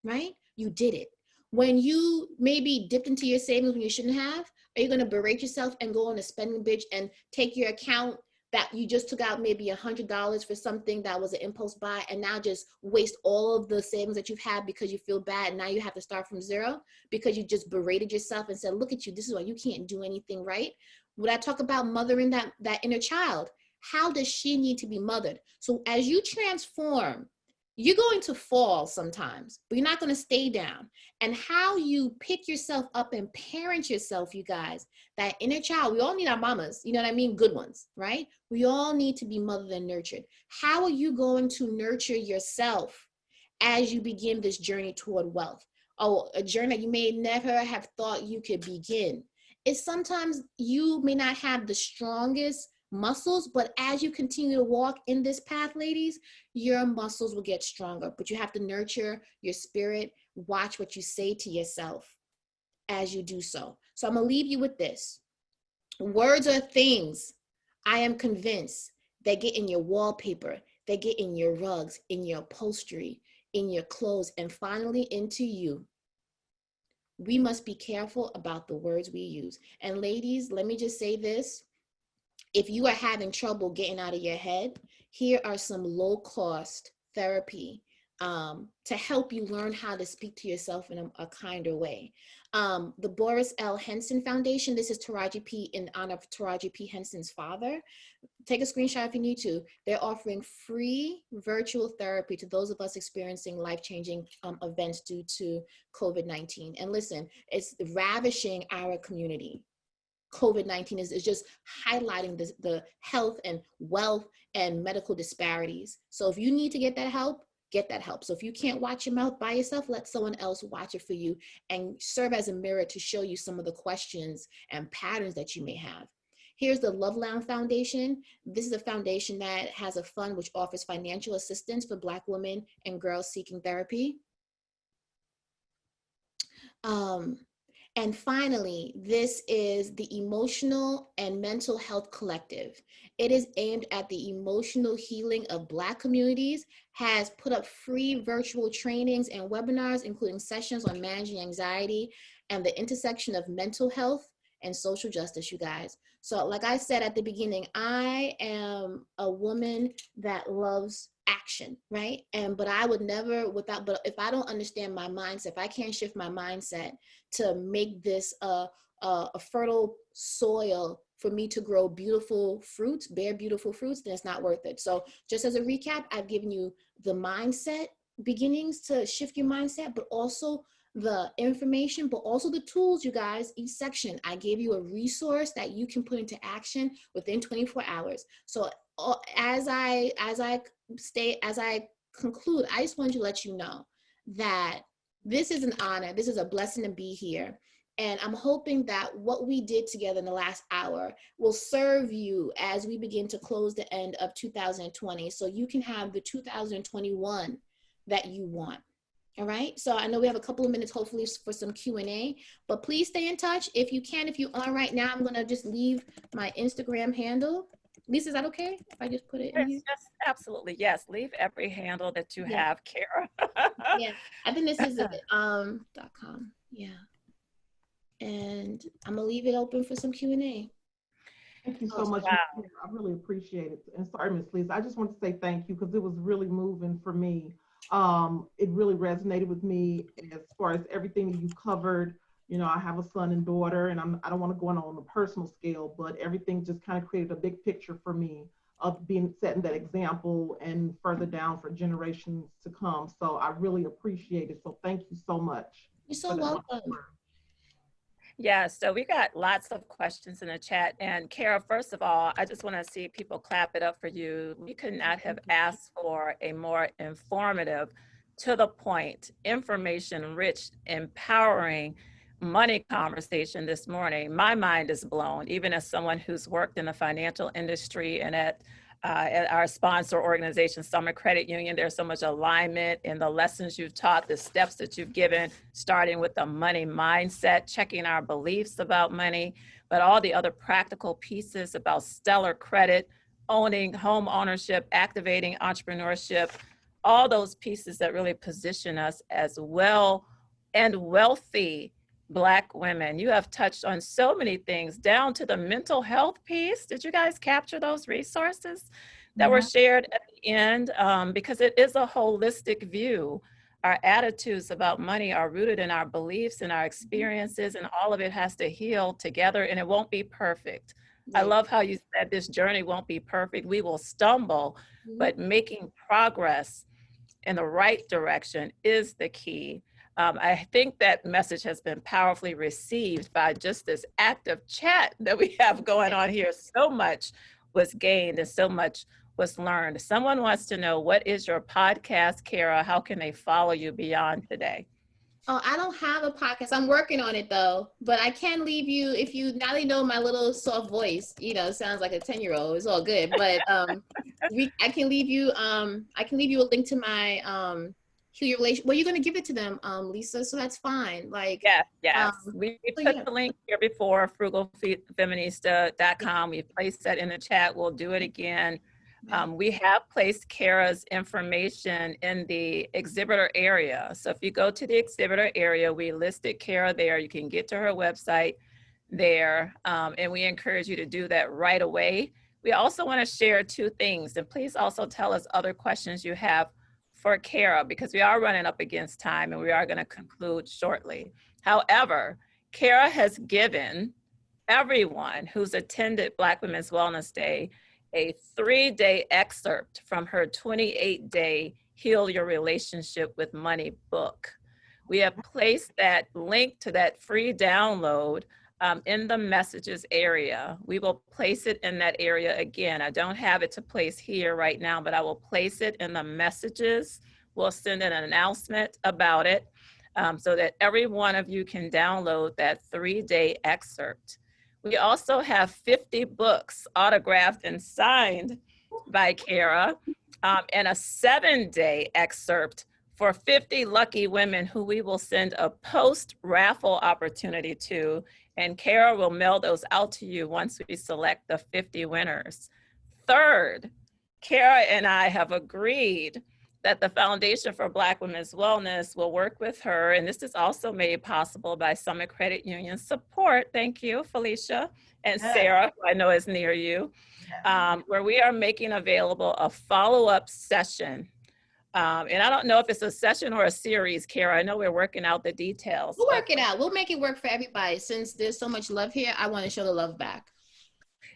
[SPEAKER 3] right? You did it. When you maybe dipped into your savings when you shouldn't have, are you going to berate yourself and go on a spending binge and take your account that you just took out maybe $100 for something that was an impulse buy, and now just waste all of the savings that you've had because you feel bad and now you have to start from zero because you just berated yourself and said, look at you, this is why you can't do anything right? When I talk about mothering that inner child, how does she need to be mothered? So as you transform, you're going to fall sometimes, but you're not going to stay down. And how you pick yourself up and parent yourself, you guys, that inner child, we all need our mamas, you know what I mean? Good ones, right? We all need to be mothered and nurtured. How are you going to nurture yourself as you begin this journey toward wealth? Oh, a journey that you may never have thought you could begin. It's sometimes you may not have the strongest muscles, but as you continue to walk in this path, ladies, your muscles will get stronger. But you have to nurture your spirit. Watch what you say to yourself as you do so. So I'm gonna leave you with this. Words are things, I am convinced, they get in your wallpaper, they get in your rugs, in your upholstery, in your clothes, and finally into you. We must be careful about the words we use. And ladies, let me just say this. If you are having trouble getting out of your head, here are some low-cost therapy to help you learn how to speak to yourself in a kinder way. The Boris L. Henson Foundation, this is Taraji P. in honor of Taraji P. Henson's father. Take a screenshot if you need to. They're offering free virtual therapy to those of us experiencing life-changing events due to COVID-19. And listen, it's ravishing our community. COVID-19 is just highlighting the health and wealth and medical disparities. So if you need to get that help, get that help. So if you can't watch your mouth by yourself, let someone else watch it for you and serve as a mirror to show you some of the questions and patterns that you may have. Here's the Loveland Foundation. This is a foundation that has a fund which offers financial assistance for Black women and girls seeking therapy. And finally, this is the Emotional and Mental Health Collective. It is aimed at the emotional healing of Black communities, has put up free virtual trainings and webinars, including sessions on managing anxiety and the intersection of mental health and social justice, you guys. So like I said at the beginning, I am a woman that loves action, right? But I would never but if I don't understand my mindset, if I can't shift my mindset to make this a fertile soil for me to grow beautiful fruits, bear beautiful fruits, then it's not worth it. So just as a recap, I've given you the mindset beginnings to shift your mindset, but also the information, but also the tools, you guys. Each section, I gave you a resource that you can put into action within 24 hours. So as I conclude, I just wanted to let you know that this is an honor. This is a blessing to be here. And I'm hoping that what we did together in the last hour will serve you as we begin to close the end of 2020, so you can have the 2021 that you want. All right. So I know we have a couple of minutes, hopefully, for some Q&A, but please stay in touch. If you can, if you're on right now, I'm going to just leave my Instagram handle. Lisa, is that okay if I just put it in here?
[SPEAKER 1] Yes, absolutely. Yes. Leave every handle that you have, Kara.
[SPEAKER 3] Yeah. I think this is it. .com. Yeah. And I'm going to leave it open for some Q&A.
[SPEAKER 2] Thank you so much.
[SPEAKER 1] Wow.
[SPEAKER 2] I really appreciate it. And sorry, Ms. Lisa, I just want to say thank you because it was really moving for me. It really resonated with me as far as everything that you covered, You know, I have a son and daughter, and I don't want to go on a personal scale, but everything just kind of created a big picture for me of being setting that example and further down for generations to come. So I really appreciate it. So thank you so much.
[SPEAKER 3] You're so welcome.
[SPEAKER 1] Yeah, so we got lots of questions in the chat. And Kara, first of all, I just want to see people clap it up for you. We could not have asked for a more informative, to the point, information rich, empowering money conversation this morning. My mind is blown, even as someone who's worked in the financial industry and at our sponsor organization, Summit Credit Union. There's so much alignment in the lessons you've taught, the steps that you've given, starting with the money mindset, checking our beliefs about money, but all the other practical pieces about stellar credit, owning home ownership, activating entrepreneurship, all those pieces that really position us as well and wealthy Black women. You have touched on so many things, down to the mental health piece. Did you guys capture those resources that were shared at the end? Because it is a holistic view. Our attitudes about money are rooted in our beliefs and our experiences, and all of it has to heal together, and it won't be perfect. I love how you said this journey won't be perfect. We will stumble, but making progress in the right direction is the key. I think that message has been powerfully received by just this active chat that we have going on here. So much was gained and so much was learned. Someone wants to know, what is your podcast, Kara? How can they follow you beyond today?
[SPEAKER 3] Oh, I don't have a podcast. I'm working on it though, but I can leave you, if you now they know my little soft voice, you know, sounds like a 10-year-old. It's all good. But I can leave you a link to my Heal Your Relation. Well, you're gonna give it to them, Lisa, so that's fine. Like
[SPEAKER 1] yes. We put the link here before, frugalfeminista.com. We placed that in the chat. We'll do it again. We have placed Kara's information in the exhibitor area. So if you go to the exhibitor area, we listed Kara there. You can get to her website there, and we encourage you to do that right away. We also want to share two things, and please also tell us other questions you have for Kara, because we are running up against time and we are going to conclude shortly. However, Kara has given everyone who's attended Black Women's Wellness Day a 3-day excerpt from her 28-day Heal Your Relationship with Money book. We have placed that link to that free download in the messages area. We will place it in that area again. I don't have it to place here right now, but I will place it in the messages. We'll send an announcement about it so that every one of you can download that 3-day excerpt. We also have 50 books autographed and signed by Kara, and a 7-day excerpt for 50 lucky women who we will send a post-raffle opportunity to, and Kara will mail those out to you once we select the 50 winners. Third, Kara and I have agreed that the Foundation for Black Women's Wellness will work with her, and this is also made possible by Summit Credit Union support. Thank you, Felicia and Sarah, who I know is near you, where we are making available a follow-up session. And I don't know if it's a session or a series, Kara. I know we're working out the details.
[SPEAKER 3] We'll work it out. We'll make it work for everybody. Since there's so much love here, I want to show the love back.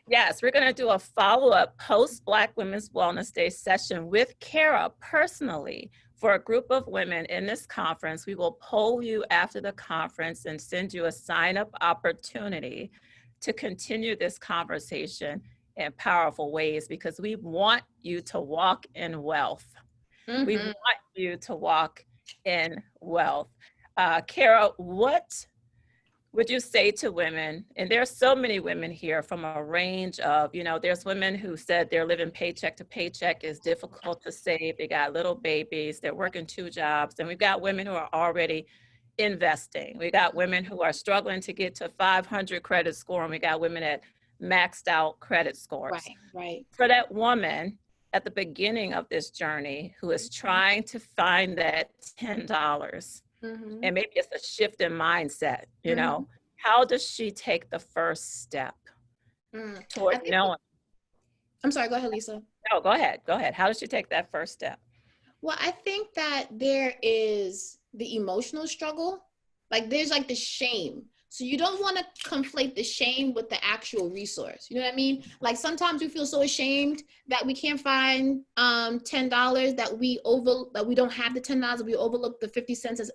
[SPEAKER 1] Yes, we're going to do a follow-up post-Black Women's Wellness Day session with Kara personally for a group of women in this conference. We will poll you after the conference and send you a sign-up opportunity to continue this conversation in powerful ways, because we want you to walk in wealth. We want you to walk in wealth. Kara, what would you say to women? And there's so many women here from a range of, you know, there's women who said they're living paycheck to paycheck, is difficult to save. They got little babies, they're working 2 jobs. And we've got women who are already investing. We got women who are struggling to get to 500 credit score. And we got women at maxed out credit scores.
[SPEAKER 3] Right.
[SPEAKER 1] For that woman at the beginning of this journey who is trying to find that $10, and maybe it's a shift in mindset, you know, how does she take the first step toward knowing?
[SPEAKER 3] I'm sorry, go ahead, Lisa.
[SPEAKER 1] No, go ahead. How does she take that first step?
[SPEAKER 3] Well, I think that there is the emotional struggle Like there's like the shame. So you don't want to conflate the shame with the actual resource. You know what I mean? Like sometimes we feel so ashamed that we can't find $10 that we don't have the $10, we overlook the 50 cents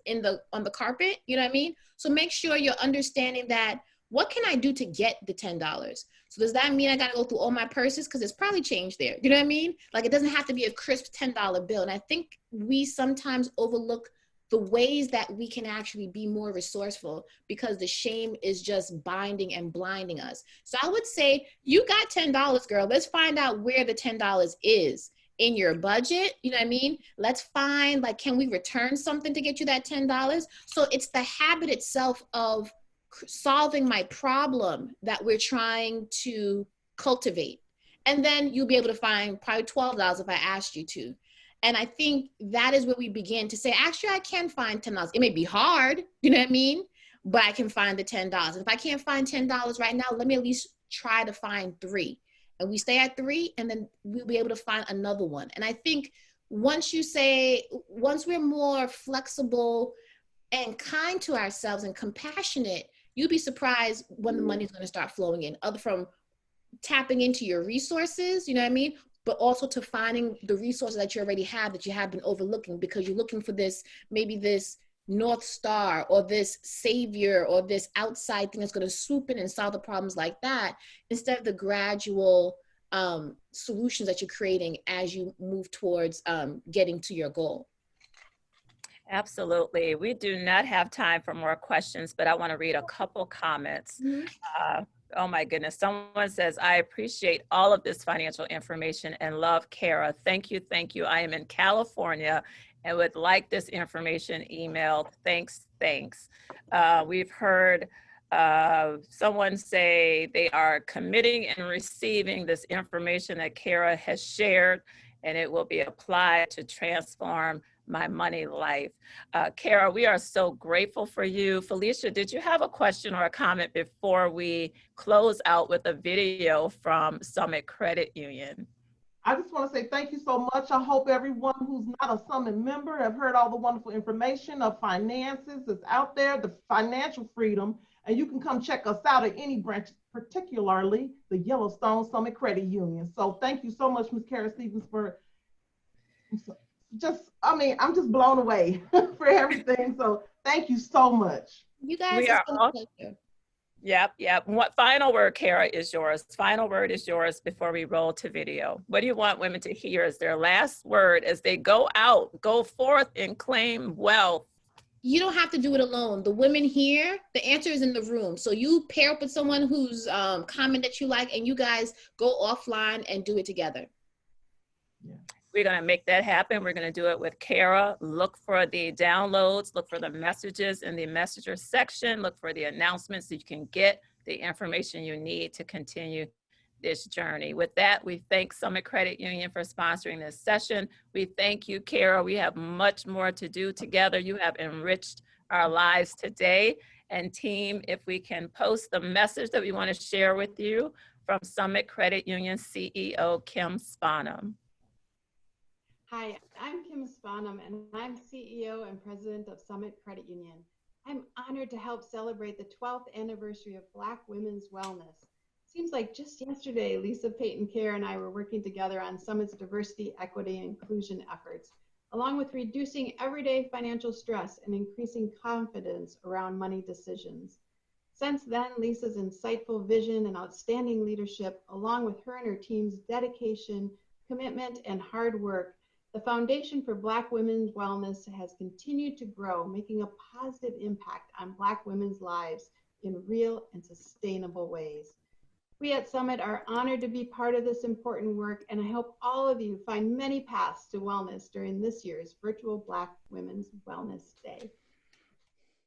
[SPEAKER 3] on the carpet. You know what I mean? So make sure you're understanding that what can I do to get the $10? So does that mean I gotta go through all my purses? Because it's probably change there. You know what I mean? Like it doesn't have to be a crisp $10 bill. And I think we sometimes overlook the ways that we can actually be more resourceful because the shame is just binding and blinding us. So I would say you got $10, girl. Let's find out where the $10 is in your budget. You know what I mean? Let's find, like, can we return something to get you that $10? So it's the habit itself of solving my problem that we're trying to cultivate. And then you'll be able to find probably $12 if I asked you to. And I think that is where we begin to say, actually, I can find $10. It may be hard, you know what I mean? But I can find the $10. And if I can't find $10 right now, let me at least try to find 3. And we stay at 3, and then we'll be able to find another one. And I think once we're more flexible and kind to ourselves and compassionate, you'll be surprised when the money's going to start flowing in, other from tapping into your resources, you know what I mean? But also to finding the resources that you already have that you have been overlooking because you're looking for this, maybe this North Star or this savior or this outside thing that's going to swoop in and solve the problems like that, instead of the gradual solutions that you're creating as you move towards getting to your goal.
[SPEAKER 1] Absolutely. We do not have time for more questions, but I want to read a couple comments. Oh my goodness. Someone says, I appreciate all of this financial information and love Kara. Thank you. Thank you. I am in California and would like this information emailed. Thanks. Thanks. We've heard someone say they are committing and receiving this information that Kara has shared, and it will be applied to transform my money life. Kara, we are so grateful for you. Felicia, did you have a question or a comment before we close out with a video from Summit Credit Union?
[SPEAKER 2] I just want to say thank you so much. I hope everyone who's not a Summit member have heard all the wonderful information of finances that's out there, the financial freedom, and you can come check us out at any branch, particularly the Yellowstone Summit Credit Union. So thank you so much, Ms. Kara Stevens, for I'm just blown away for everything. So thank you so much.
[SPEAKER 3] You guys,
[SPEAKER 1] We are all, Yep. What final word, Kara, is yours? Final word is yours before we roll to video. What do you want women to hear as their last word as they go out, go forth and claim wealth?
[SPEAKER 3] You don't have to do it alone. The women here, the answer is in the room. So you pair up with someone who's comment that you like, and you guys go offline and do it together.
[SPEAKER 2] Yeah.
[SPEAKER 1] We're going to make that happen. We're going to do it with Kara. Look for the downloads, look for the messages in the messenger section, look for the announcements so you can get the information you need to continue this journey. With that, we thank Summit Credit Union for sponsoring this session. We thank you, Kara. We have much more to do together. You have enriched our lives today. And team, if we can post the message that we want to share with you from Summit Credit Union CEO Kim Spanum.
[SPEAKER 4] Hi, I'm Kim Spanum, and I'm CEO and President of Summit Credit Union. I'm honored to help celebrate the 12th anniversary of Black women's wellness. Seems like just yesterday, Lisa Payton Kerr and I were working together on Summit's diversity, equity, and inclusion efforts, along with reducing everyday financial stress and increasing confidence around money decisions. Since then, Lisa's insightful vision and outstanding leadership, along with her and her team's dedication, commitment, and hard work, the Foundation for Black Women's Wellness has continued to grow, making a positive impact on Black women's lives in real and sustainable ways. We at Summit are honored to be part of this important work, and I hope all of you find many paths to wellness during this year's virtual Black Women's Wellness Day.